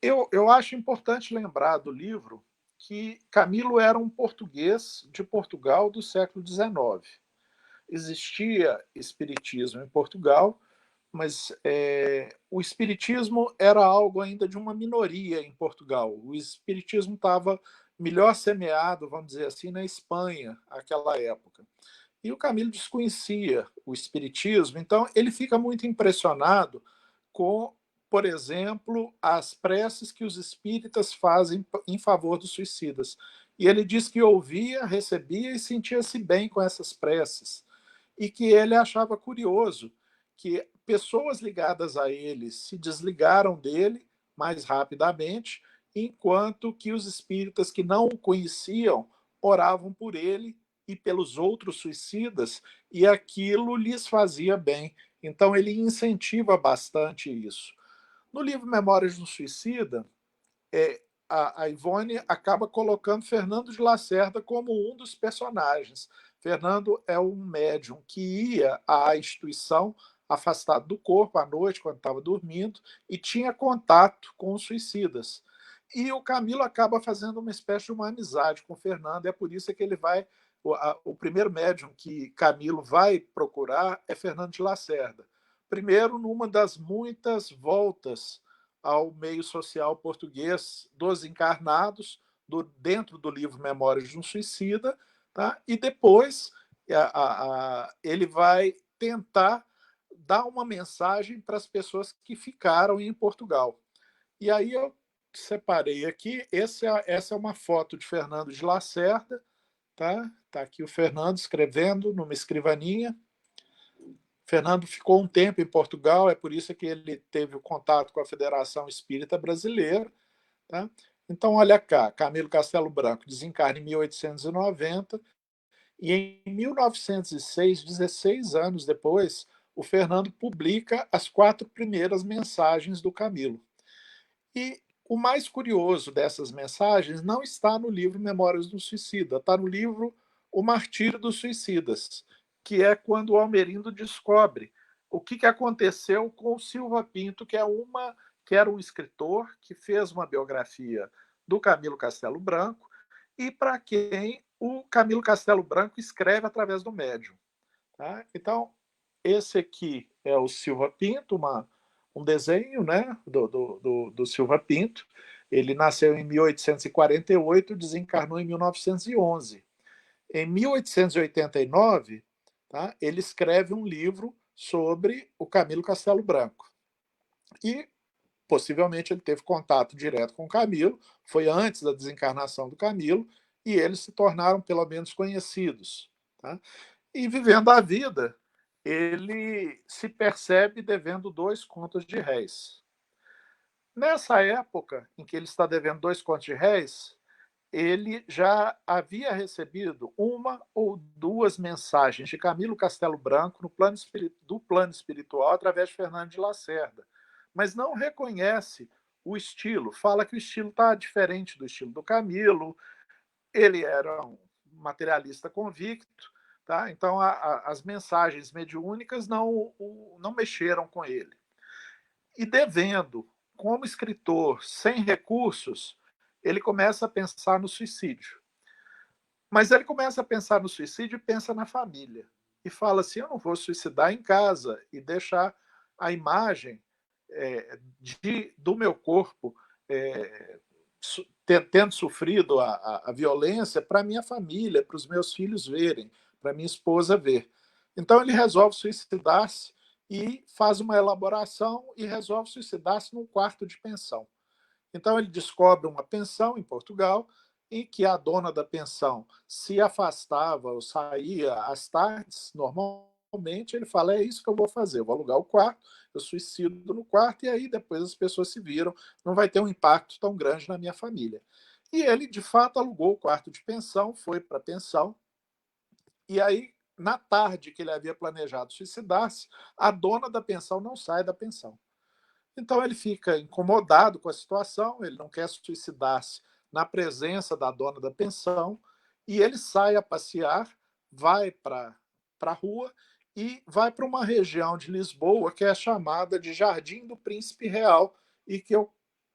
Eu acho importante lembrar do livro que Camilo era um português de Portugal do século XIX. Existia espiritismo em Portugal, mas o espiritismo era algo ainda de uma minoria em Portugal. O espiritismo estava melhor semeado, vamos dizer assim, na Espanha, naquela época. E o Camilo desconhecia o espiritismo, então ele fica muito impressionado com, por exemplo, as preces que os espíritas fazem em favor dos suicidas. E ele diz que ouvia, recebia e sentia-se bem com essas preces. E que ele achava curioso que pessoas ligadas a ele se desligaram dele mais rapidamente, enquanto que os espíritas que não o conheciam oravam por ele e pelos outros suicidas, e aquilo lhes fazia bem. Então, ele incentiva bastante isso. No livro Memórias de um Suicida, a Ivone acaba colocando Fernando de Lacerda como um dos personagens. Fernando é um médium que ia à instituição afastado do corpo à noite, quando estava dormindo, e tinha contato com os suicidas. E o Camilo acaba fazendo uma espécie de uma amizade com o Fernando, é por isso que ele vai. O primeiro médium que Camilo vai procurar é Fernando de Lacerda. Primeiro, numa das muitas voltas ao meio social português dos encarnados, dentro do livro Memórias de um Suicida, tá? E depois ele vai tentar dar uma mensagem para as pessoas que ficaram em Portugal. E aí eu separei aqui, essa é uma foto de Fernando de Lacerda, tá? Tá aqui o Fernando escrevendo numa escrivaninha. Fernando ficou um tempo em Portugal, é por isso que ele teve o contato com a Federação Espírita Brasileira. Tá? Então, olha cá, Camilo Castelo Branco desencarna em 1890 e em 1906, 16 anos depois, o Fernando publica as 4 primeiras mensagens do Camilo. E o mais curioso dessas mensagens não está no livro Memórias do Suicida, está no livro O Martírio dos Suicidas, que é quando o Almerindo descobre o que aconteceu com o Silva Pinto, que era um escritor que fez uma biografia do Camilo Castelo Branco e para quem o Camilo Castelo Branco escreve através do médium. Tá? Então, esse aqui é o Silva Pinto, um desenho, né, do Silva Pinto. Ele nasceu em 1848, desencarnou em 1911. Em 1889, tá, ele escreve um livro sobre o Camilo Castelo Branco. E, possivelmente, ele teve contato direto com o Camilo, foi antes da desencarnação do Camilo, e eles se tornaram, pelo menos, conhecidos. Tá? E, vivendo a vida, ele se percebe devendo 2 contos de réis. Nessa época em que ele está devendo 2 contos de réis, ele já havia recebido 1 ou 2 mensagens de Camilo Castelo Branco do plano espiritual através de Fernando de Lacerda, mas não reconhece o estilo, fala que o estilo está diferente do estilo do Camilo, ele era um materialista convicto, tá? Então as mensagens mediúnicas não mexeram com ele. E devendo, como escritor, sem recursos, ele começa a pensar no suicídio. Mas ele começa a pensar no suicídio e pensa na família. E fala assim, eu não vou suicidar em casa e deixar a imagem do meu corpo tendo sofrido a violência para minha família, para os meus filhos verem, para minha esposa ver. Então ele resolve suicidar-se e faz uma elaboração e resolve suicidar-se num quarto de pensão. Então ele descobre uma pensão em Portugal em que a dona da pensão se afastava ou saía às tardes, normalmente, ele fala, é isso que eu vou fazer, eu vou alugar o quarto, eu suicido no quarto, e aí depois as pessoas se viram, não vai ter um impacto tão grande na minha família. E ele, de fato, alugou o quarto de pensão, foi para a pensão, e aí, na tarde que ele havia planejado suicidar-se, a dona da pensão não sai da pensão. Então ele fica incomodado com a situação, ele não quer suicidar-se na presença da dona da pensão, e ele sai a passear, vai para a rua e vai para uma região de Lisboa que é chamada de Jardim do Príncipe Real, e que eu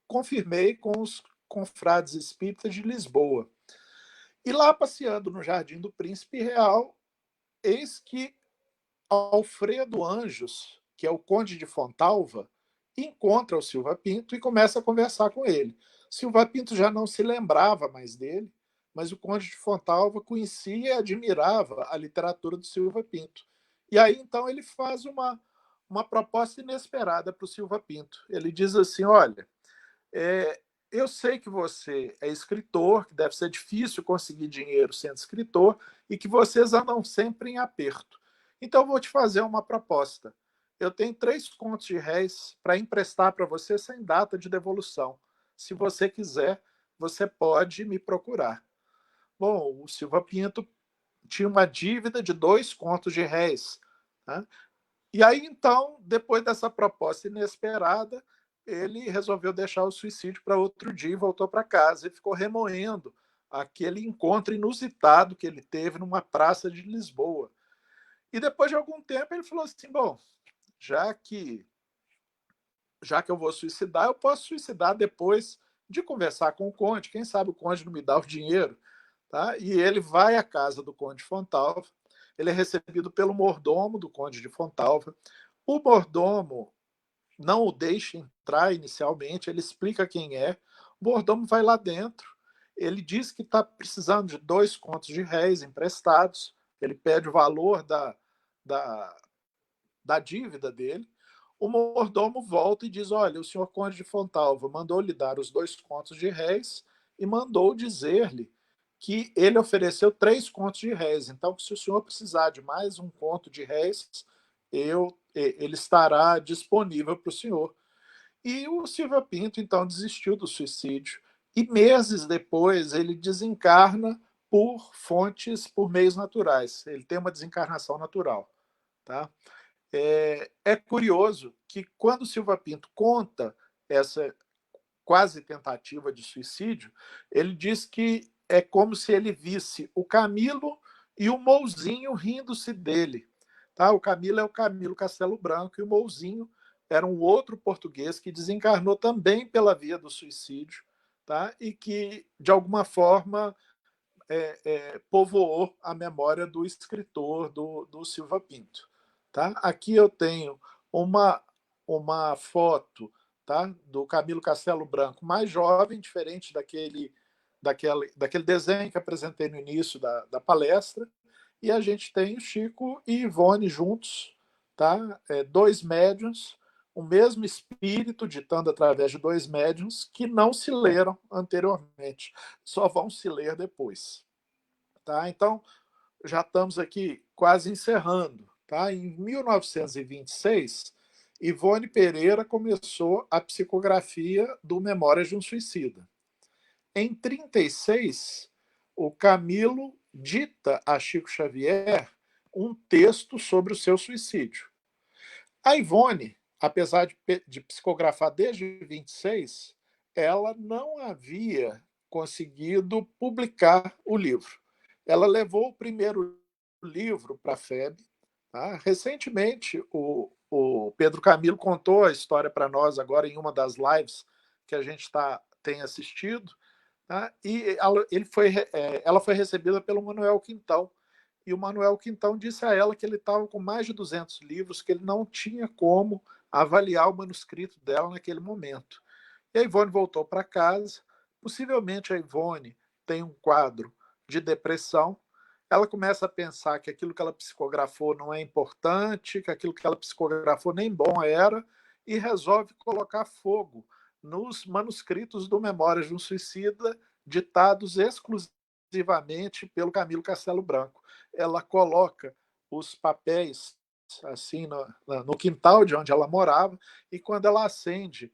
confirmei com os confrades espíritas de Lisboa. E lá, passeando no Jardim do Príncipe Real, eis que Alfredo Anjos, que é o conde de Fontalva, encontra o Silva Pinto e começa a conversar com ele. Silva Pinto já não se lembrava mais dele, mas o conde de Fontalva conhecia e admirava a literatura do Silva Pinto. E aí, então, ele faz uma proposta inesperada para o Silva Pinto. Ele diz assim, olha, eu sei que você é escritor, que deve ser difícil conseguir dinheiro sendo escritor, e que vocês andam sempre em aperto. Então, eu vou te fazer uma proposta. eu tenho 3 contos de réis para emprestar para você sem data de devolução. Se você quiser, você pode me procurar. Bom, o Silva Pinto tinha uma dívida de 2 contos de réis. Né? E aí, então, depois dessa proposta inesperada, ele resolveu deixar o suicídio para outro dia e voltou para casa e ficou remoendo aquele encontro inusitado que ele teve numa praça de Lisboa. E depois de algum tempo ele falou assim: bom, já que já que eu vou suicidar, eu posso suicidar depois de conversar com o conde. Quem sabe o conde não me dá o dinheiro, tá? E ele vai à casa do conde de Fontalva. Ele é recebido pelo mordomo do conde de Fontalva. O mordomo não o deixa entrar inicialmente, ele explica quem é. O mordomo vai lá dentro, ele diz que está precisando de 2 contos de réis emprestados, ele pede o valor da, da dívida dele. O mordomo volta e diz: olha, o senhor conde de Fontalva mandou lhe dar os 2 contos de réis e mandou dizer-lhe que ele ofereceu 3 contos de réis. Então, se o senhor precisar de mais um conto de réis, ele estará disponível para o senhor. E o Silva Pinto, então, desistiu do suicídio. E meses depois, ele desencarna por meios naturais. Ele tem uma desencarnação natural. Tá? É curioso que, quando Silva Pinto conta essa quase tentativa de suicídio, ele diz que é como se ele visse o Camilo e o Mouzinho rindo-se dele. Tá? O Camilo é o Camilo Castelo Branco e o Mouzinho era um outro português que desencarnou também pela via do suicídio, tá? E que, de alguma forma, povoou a memória do escritor do Silva Pinto. Tá? Aqui eu tenho uma foto, tá, do Camilo Castelo Branco mais jovem, diferente daquele desenho que apresentei no início da palestra, e a gente tem o Chico e Ivone juntos, tá? 2 médiuns, o mesmo espírito ditando através de 2 médiuns que não se leram anteriormente, só vão se ler depois. Tá? Então, já estamos aqui quase encerrando. Tá? Em 1926, Ivone Pereira começou a psicografia do Memórias de um Suicida. Em 1936, o Camilo dita a Chico Xavier um texto sobre o seu suicídio. A Ivone, apesar de psicografar desde 26, ela não havia conseguido publicar o livro. Ela levou o primeiro livro para a FEB. Tá? Recentemente, o Pedro Camilo contou a história para nós agora em uma das lives que a gente tem assistido. Tá? E ela foi recebida pelo Manuel Quintão. E o Manuel Quintão disse a ela que ele estava com mais de 200 livros, que ele não tinha como avaliar o manuscrito dela naquele momento. E a Ivone voltou para casa. Possivelmente a Ivone tem um quadro de depressão. Ela começa a pensar que aquilo que ela psicografou não é importante, que aquilo que ela psicografou nem bom era, e resolve colocar fogo nos manuscritos do Memórias de um Suicida, ditados exclusivamente pelo Camilo Castelo Branco. Ela coloca os papéis assim no quintal de onde ela morava, e quando ela acende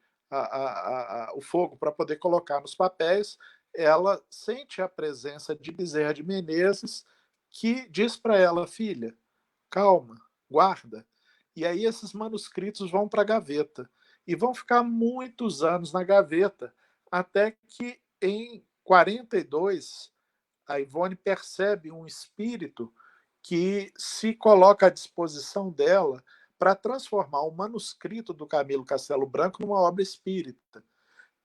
o fogo para poder colocar nos papéis, ela sente a presença de Bezerra de Menezes, que diz para ela: filha, calma, guarda. E aí esses manuscritos vão para a gaveta e vão ficar muitos anos na gaveta, até que em 42 a Ivone percebe um espírito que se coloca à disposição dela para transformar o manuscrito do Camilo Castelo Branco numa obra espírita.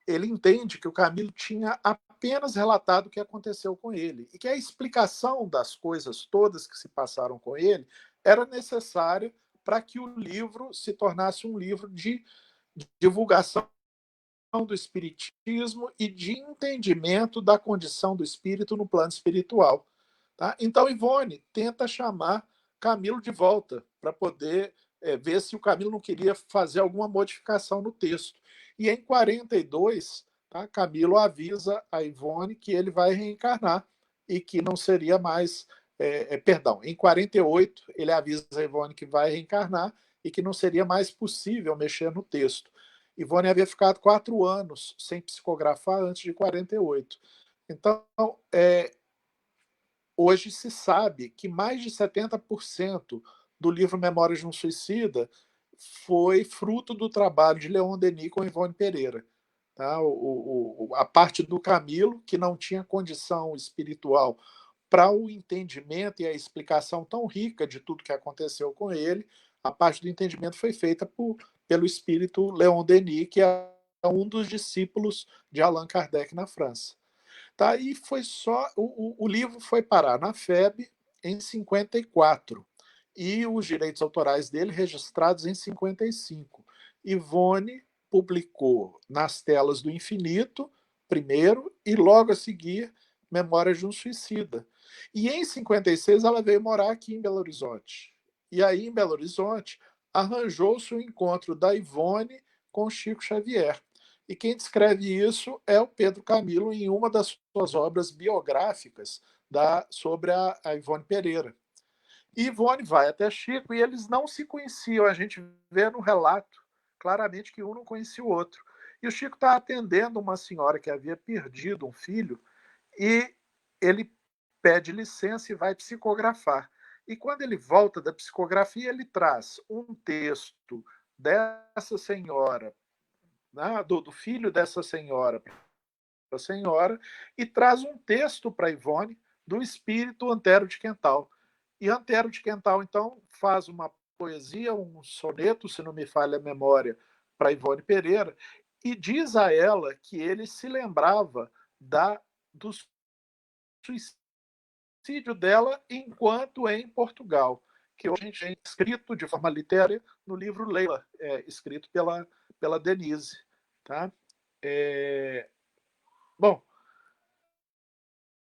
Ele entende que o Camilo tinha apenas relatado o que aconteceu com ele e que a explicação das coisas todas que se passaram com ele era necessária para que o livro se tornasse um livro de divulgação do espiritismo e de entendimento da condição do espírito no plano espiritual. Tá? Então, Ivone tenta chamar Camilo de volta para poder ver se o Camilo não queria fazer alguma modificação no texto. E em 42, tá, Camilo avisa a Ivone que ele vai reencarnar e que não seria mais. Perdão, em 48, ele avisa a Ivone que vai reencarnar e que não seria mais possível mexer no texto. Ivone havia ficado 4 anos sem psicografar antes de 48. Então, hoje se sabe que mais de 70% do livro Memórias de um Suicida foi fruto do trabalho de Leon Denis com Ivone Pereira. Tá? A parte do Camilo, que não tinha condição espiritual para o entendimento e a explicação tão rica de tudo que aconteceu com ele, a parte do entendimento foi feita pelo espírito Leon Denis, que é um dos discípulos de Allan Kardec na França. Tá? E foi só. O livro foi parar na FEB em 54 e os direitos autorais dele registrados em 55. Ivone publicou Nas Telas do Infinito, primeiro, e logo a seguir Memórias de um Suicida. E em 56 ela veio morar aqui em Belo Horizonte. E aí, em Belo Horizonte, arranjou-se o encontro da Ivone com Chico Xavier. E quem descreve isso é o Pedro Camilo em uma das suas obras biográficas sobre a Ivone Pereira. E Ivone vai até Chico e eles não se conheciam. A gente vê no relato claramente que um não conhecia o outro. E o Chico está atendendo uma senhora que havia perdido um filho e ele pede licença e vai psicografar. E quando ele volta da psicografia, ele traz um texto dessa senhora, né, do filho dessa senhora para a senhora, e traz um texto para Ivone do espírito Antero de Quental. E Antero de Quental, então, faz uma poesia, um soneto, se não me falha a memória, para Ivone Pereira, e diz a ela que ele se lembrava do suicídio dela enquanto em Portugal, que hoje a gente tem escrito de forma literária no livro Leila, escrito pela Denise. Tá? Bom,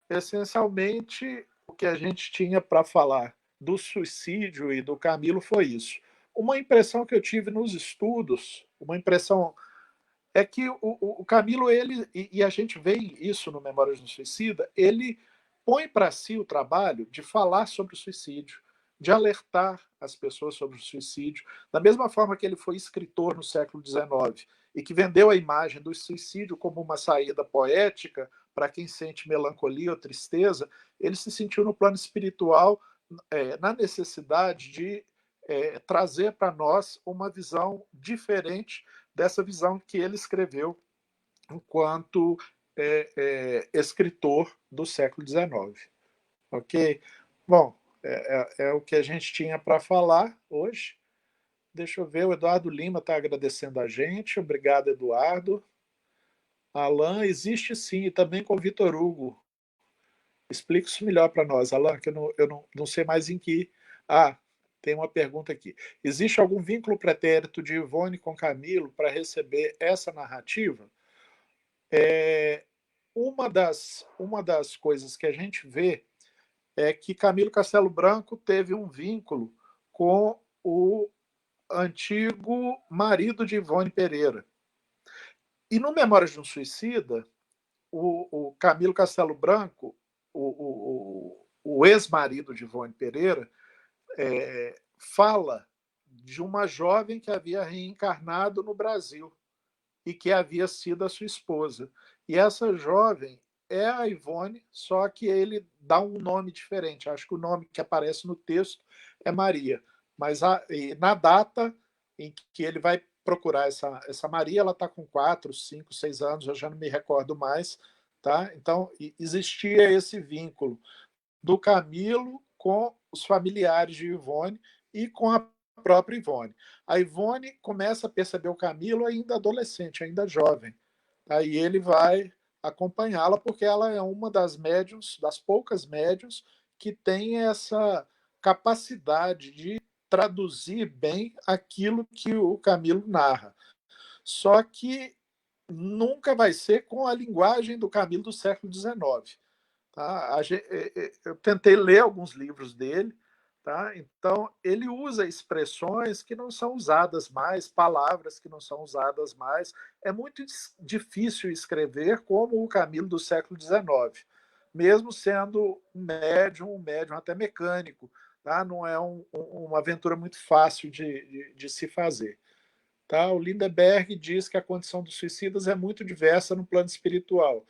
essencialmente, o que a gente tinha para falar do suicídio e do Camilo foi isso. Uma impressão que eu tive nos estudos, uma impressão é que o Camilo, ele, e a gente vê isso no Memórias do Suicida, ele põe para si o trabalho de falar sobre o suicídio, de alertar as pessoas sobre o suicídio, da mesma forma que ele foi escritor no século XIX e que vendeu a imagem do suicídio como uma saída poética para quem sente melancolia ou tristeza, ele se sentiu no plano espiritual na necessidade de trazer para nós uma visão diferente dessa visão que ele escreveu enquanto escritor do século XIX. Ok? Bom, é o que a gente tinha para falar hoje. Deixa eu ver, o Eduardo Lima está agradecendo a gente. Obrigado, Eduardo. Alan, existe sim, e também com o Vitor Hugo. Explique isso melhor para nós, Alan, que eu não sei mais em que. Ah, tem uma pergunta aqui. Existe algum vínculo pretérito de Ivone com Camilo para receber essa narrativa? Uma das coisas que a gente vê é que Camilo Castelo Branco teve um vínculo com o antigo marido de Ivone Pereira. E no Memórias de um Suicida, o Camilo Castelo Branco, o ex-marido de Ivone Pereira, fala de uma jovem que havia reencarnado no Brasil e que havia sido a sua esposa. E essa jovem é a Ivone, só que ele dá um nome diferente. Acho que o nome que aparece no texto é Maria. Mas na data em que ele vai procurar essa Maria, ela está com 4, 5, 6 anos, eu já não me recordo mais. Tá? Então, existia esse vínculo do Camilo com os familiares de Ivone e com a própria Ivone. A Ivone começa a perceber o Camilo ainda adolescente, ainda jovem. Aí ele vai acompanhá-la porque ela é uma das médiuns, das poucas médiuns que tem essa capacidade de traduzir bem aquilo que o Camilo narra. Só que nunca vai ser com a linguagem do Camilo do século XIX. Tá? Eu tentei ler alguns livros dele, tá? Então ele usa expressões que não são usadas mais, palavras que não são usadas mais. É muito difícil escrever como o Camilo do século XIX, mesmo sendo um médium até mecânico. tá? Não é uma aventura muito fácil de se fazer. Tá? O Lindenberg diz que a condição dos suicidas é muito diversa no plano espiritual,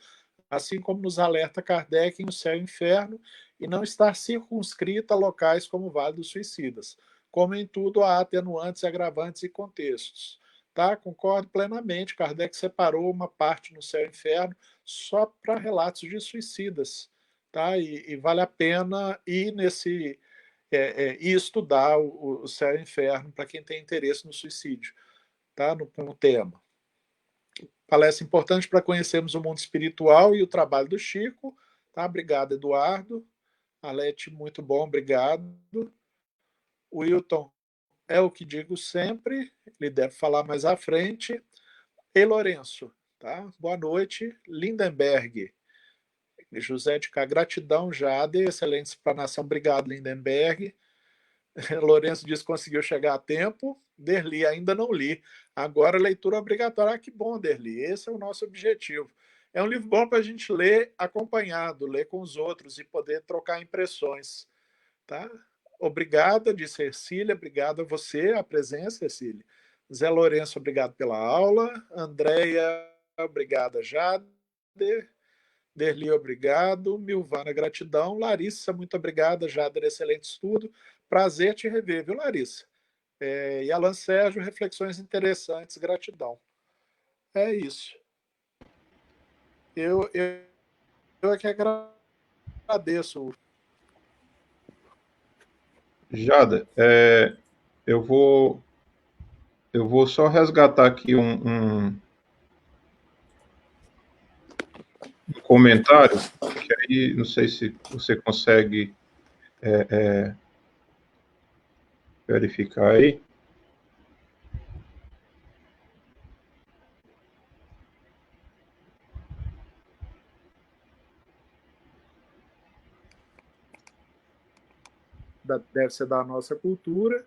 assim como nos alerta Kardec em O Céu e o Inferno, e não estar circunscrita a locais como o Vale dos Suicidas. Como em tudo, há atenuantes, agravantes e contextos. Tá? Concordo plenamente. Kardec separou uma parte no Céu e Inferno só para relatos de suicidas. Tá? E vale a pena ir nesse e estudar o Céu e o Inferno para quem tem interesse no suicídio, tá? No tema. Palestra importante para conhecermos o mundo espiritual e o trabalho do Chico. Tá? Obrigado, Eduardo. Alete, muito bom, obrigado. O Wilton, é o que digo sempre, ele deve falar mais à frente. E Lourenço, tá? Boa noite. Lindenberg. José de Cá, gratidão, Jade, excelente explanação. Obrigado, Lindenberg. Lourenço disse que conseguiu chegar a tempo. Derli, ainda não li. Agora, leitura obrigatória. Ah, que bom, Derli. Esse é o nosso objetivo. É um livro bom para a gente ler acompanhado, ler com os outros e poder trocar impressões. Tá? Obrigada, disse Ercília. Obrigado a você, a presença, Ercília. Zé Lourenço, obrigado pela aula. Andréia, obrigada, Jade. Derli, obrigado. Milvana, gratidão. Larissa, muito obrigada. Jader, excelente estudo. Prazer te rever, viu, Larissa? E Alan Sérgio, reflexões interessantes, gratidão. É isso. Eu é que agradeço. Jada, eu vou só resgatar aqui um comentário, que aí não sei se você consegue verificar aí. Deve ser da nossa cultura.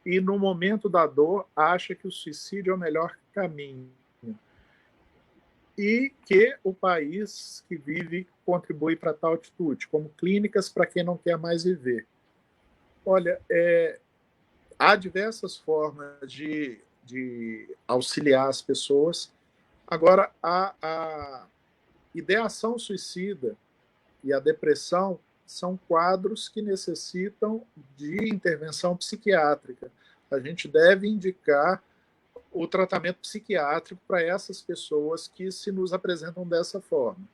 E no momento da dor, acha que o suicídio é o melhor caminho. E que o país que vive contribui para tal atitude, como clínicas para quem não quer mais viver. Olha, há diversas formas de auxiliar as pessoas. Agora, a ideação suicida e a depressão são quadros que necessitam de intervenção psiquiátrica. A gente deve indicar o tratamento psiquiátrico para essas pessoas que se nos apresentam dessa forma.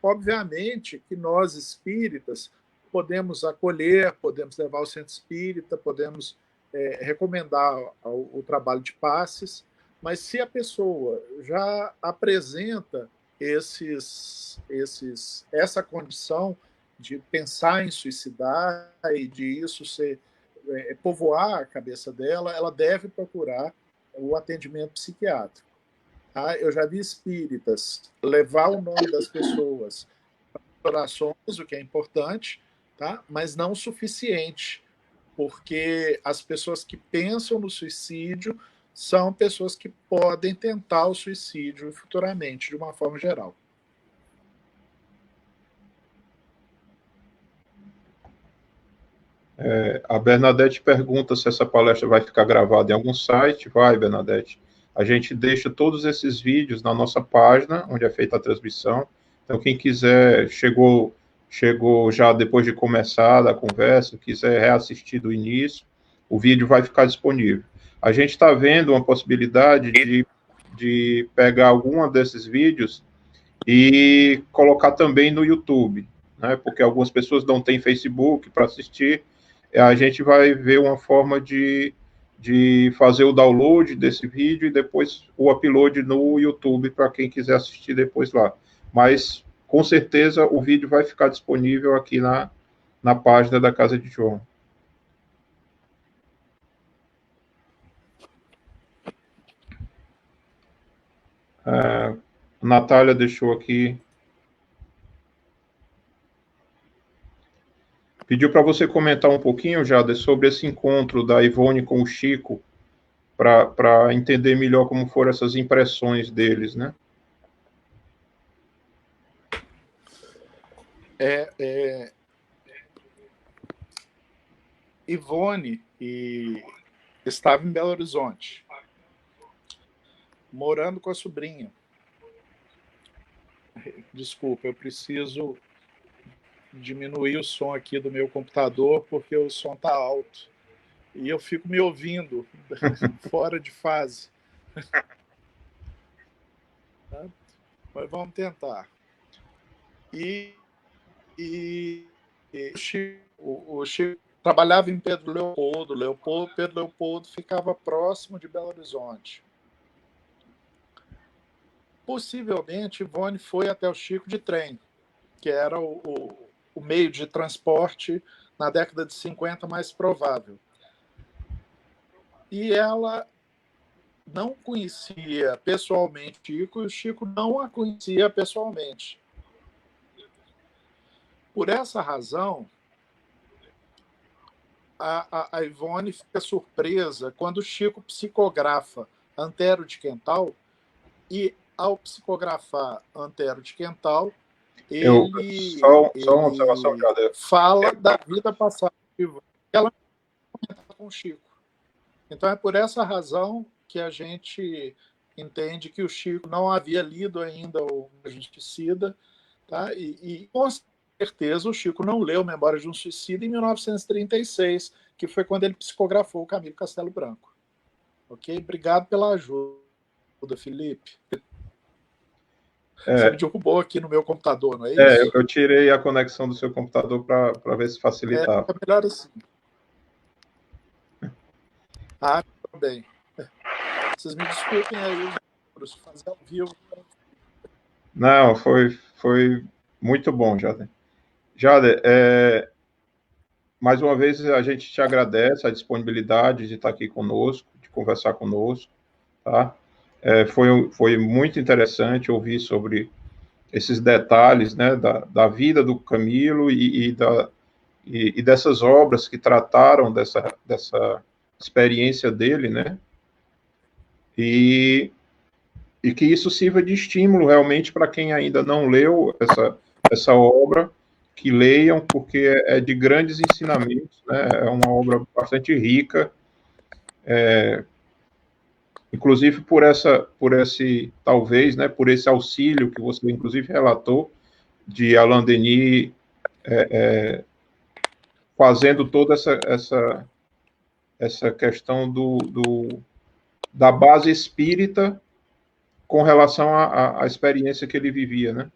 Obviamente que nós, espíritas, podemos acolher, podemos levar ao centro espírita, podemos recomendar o trabalho de passes, mas se a pessoa já apresenta essa condição de pensar em suicidar e de isso povoar a cabeça dela, ela deve procurar o atendimento psiquiátrico. Tá? Eu já vi espíritas levar o nome das pessoas para orações, o que é importante, tá? Mas não o suficiente, porque as pessoas que pensam no suicídio são pessoas que podem tentar o suicídio futuramente, de uma forma geral. A Bernadette pergunta se essa palestra vai ficar gravada em algum site. Vai, Bernadette. A gente deixa todos esses vídeos na nossa página, onde é feita a transmissão. Então, quem quiser, chegou já depois de começar a conversa, quiser reassistir do início, o vídeo vai ficar disponível. A gente está vendo uma possibilidade de pegar alguma desses vídeos e colocar também no YouTube, né? Porque algumas pessoas não têm Facebook para assistir. A gente vai ver uma forma de fazer o download desse vídeo e depois o upload no YouTube para quem quiser assistir depois lá. Mas, com certeza, o vídeo vai ficar disponível aqui na página da Casa de João. A Natália deixou aqui. Pediu para você comentar um pouquinho, Jada, sobre esse encontro da Ivone com o Chico, para entender melhor como foram essas impressões deles, né? Ivone estava em Belo Horizonte, morando com a sobrinha. Desculpa, eu preciso diminuir o som aqui do meu computador, porque o som está alto. E eu fico me ouvindo fora de fase. Tá? Mas vamos tentar. O Chico trabalhava em Pedro Leopoldo ficava próximo de Belo Horizonte. Possivelmente, Ivone foi até o Chico de trem, que era o meio de transporte na década de 50 mais provável. E ela não conhecia pessoalmente Chico, e o Chico não a conhecia pessoalmente. Por essa razão, a Ivone fica surpresa quando o Chico psicografa Antero de Quental, e ao psicografar Antero de Quental, Só uma observação, Jader. fala da vida passada de Ivone. Ela comenta com o Chico. Então é por essa razão que a gente entende que o Chico não havia lido ainda o Justicida, tá? E com certeza o Chico não leu Memórias de um Suicida em 1936, que foi quando ele psicografou o Camilo Castelo Branco. Ok? Obrigado pela ajuda, Felipe. Você me derrubou aqui no meu computador, não é isso? Eu tirei a conexão do seu computador para ver se facilitava. Fica melhor assim. Ah, tudo bem. Vocês me desculpem aí, fazer ao vivo. Não, foi muito bom, Jader. Jader, mais uma vez a gente te agradece a disponibilidade de estar aqui conosco, de conversar conosco, tá? Foi muito interessante ouvir sobre esses detalhes, né, da vida do Camilo e dessas obras que trataram dessa experiência dele, né? E que isso sirva de estímulo realmente para quem ainda não leu essa obra, que leiam, porque é de grandes ensinamentos, né? É uma obra bastante rica, inclusive por esse, talvez, né, por esse auxílio que você inclusive relatou, de Alain Denis fazendo toda essa questão da base espírita com relação à experiência que ele vivia, né?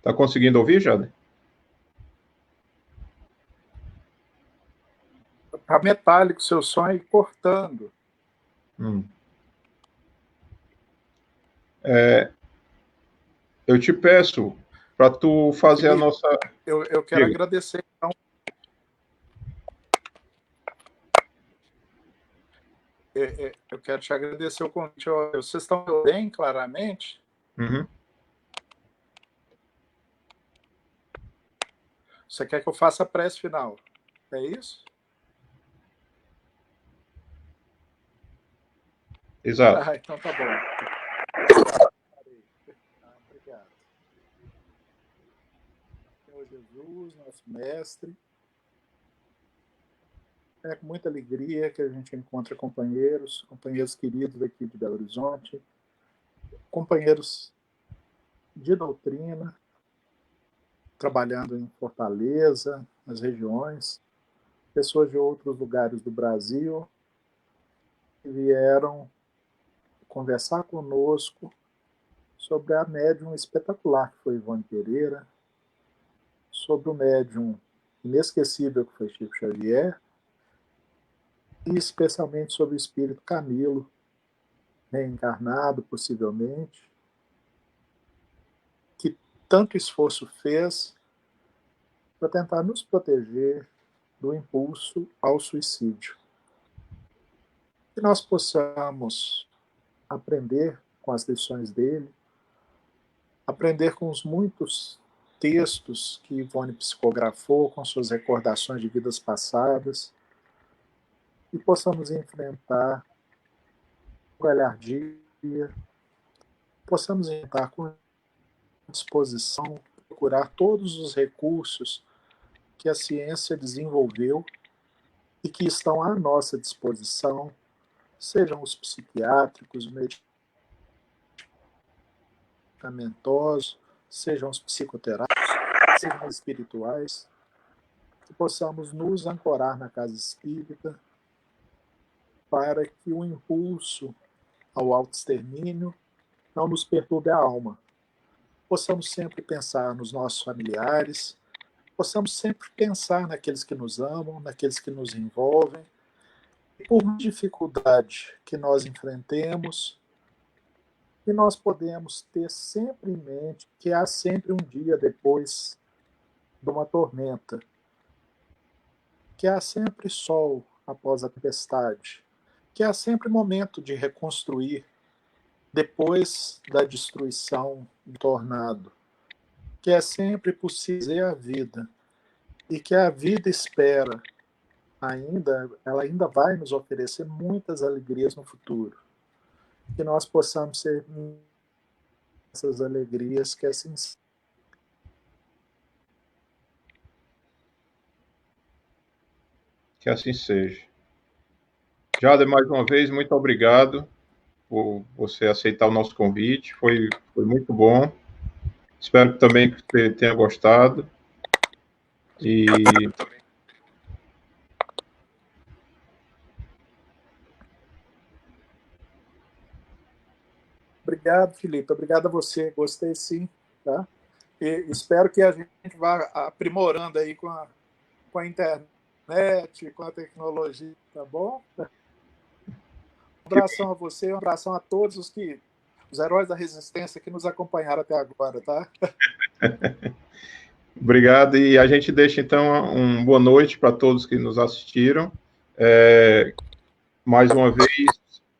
Tá conseguindo ouvir, Jader? Tá metálico o seu som aí, cortando. Eu te peço para tu fazer Felipe, a nossa... Eu quero agradecer, então. Eu quero te agradecer o convite. Vocês estão bem, claramente? Uhum. Você quer que eu faça a prece final? É isso? Exato. Então tá bom. Obrigado. Senhor Jesus, nosso mestre, é com muita alegria que a gente encontra companheiros queridos aqui de Belo Horizonte, companheiros de doutrina, trabalhando em Fortaleza, nas regiões, pessoas de outros lugares do Brasil que vieram conversar conosco sobre a médium espetacular que foi Ivone Pereira, sobre o médium inesquecível que foi Chico Xavier, e especialmente sobre o espírito Camilo, reencarnado possivelmente, que tanto esforço fez para tentar nos proteger do impulso ao suicídio. Que nós possamos aprender com as lições dele, aprender com os muitos textos que Ivone psicografou, com suas recordações de vidas passadas, e possamos enfrentar com galhardia, possamos enfrentar com disposição, procurar todos os recursos que a ciência desenvolveu e que estão à nossa disposição, sejam os psiquiátricos, medicamentosos, sejam os psicoterápicos, sejam os espirituais, que possamos nos ancorar na casa espírita para que o impulso ao autoextermínio não nos perturbe a alma. Possamos sempre pensar nos nossos familiares, possamos sempre pensar naqueles que nos amam, naqueles que nos envolvem, e por dificuldade que nós enfrentemos, que nós podemos ter sempre em mente que há sempre um dia depois de uma tormenta, que há sempre sol após a tempestade, que há sempre momento de reconstruir depois da destruição do tornado, que é sempre possível a vida e que a vida espera ela ainda vai nos oferecer muitas alegrias no futuro. Que nós possamos ser essas alegrias que assim Que assim seja. Jada, mais uma vez, muito obrigado por você aceitar o nosso convite. Foi muito bom. Espero também que você tenha gostado. E obrigado, Felipe. Obrigado a você. Gostei sim, tá? E espero que a gente vá aprimorando aí com a internet, com a tecnologia, tá bom? Um abração a você, um abração a todos os heróis da resistência que nos acompanharam até agora, tá? Obrigado. E a gente deixa, então, uma boa noite para todos que nos assistiram. Mais uma vez,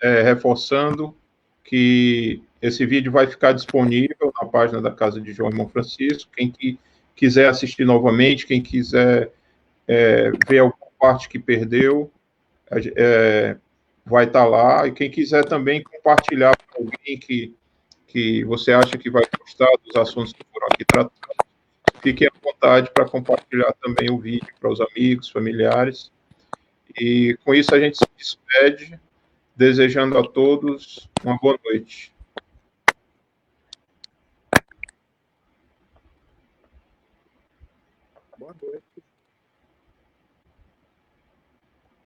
reforçando que esse vídeo vai ficar disponível na página da Casa de João Irmão Francisco. Quem quiser assistir novamente, quem quiser ver alguma parte que perdeu, vai estar lá. E quem quiser também compartilhar com alguém que você acha que vai gostar dos assuntos que foram aqui tratados, fique à vontade para compartilhar também o vídeo para os amigos, familiares. E com isso a gente se despede, desejando a todos uma boa noite. Boa noite.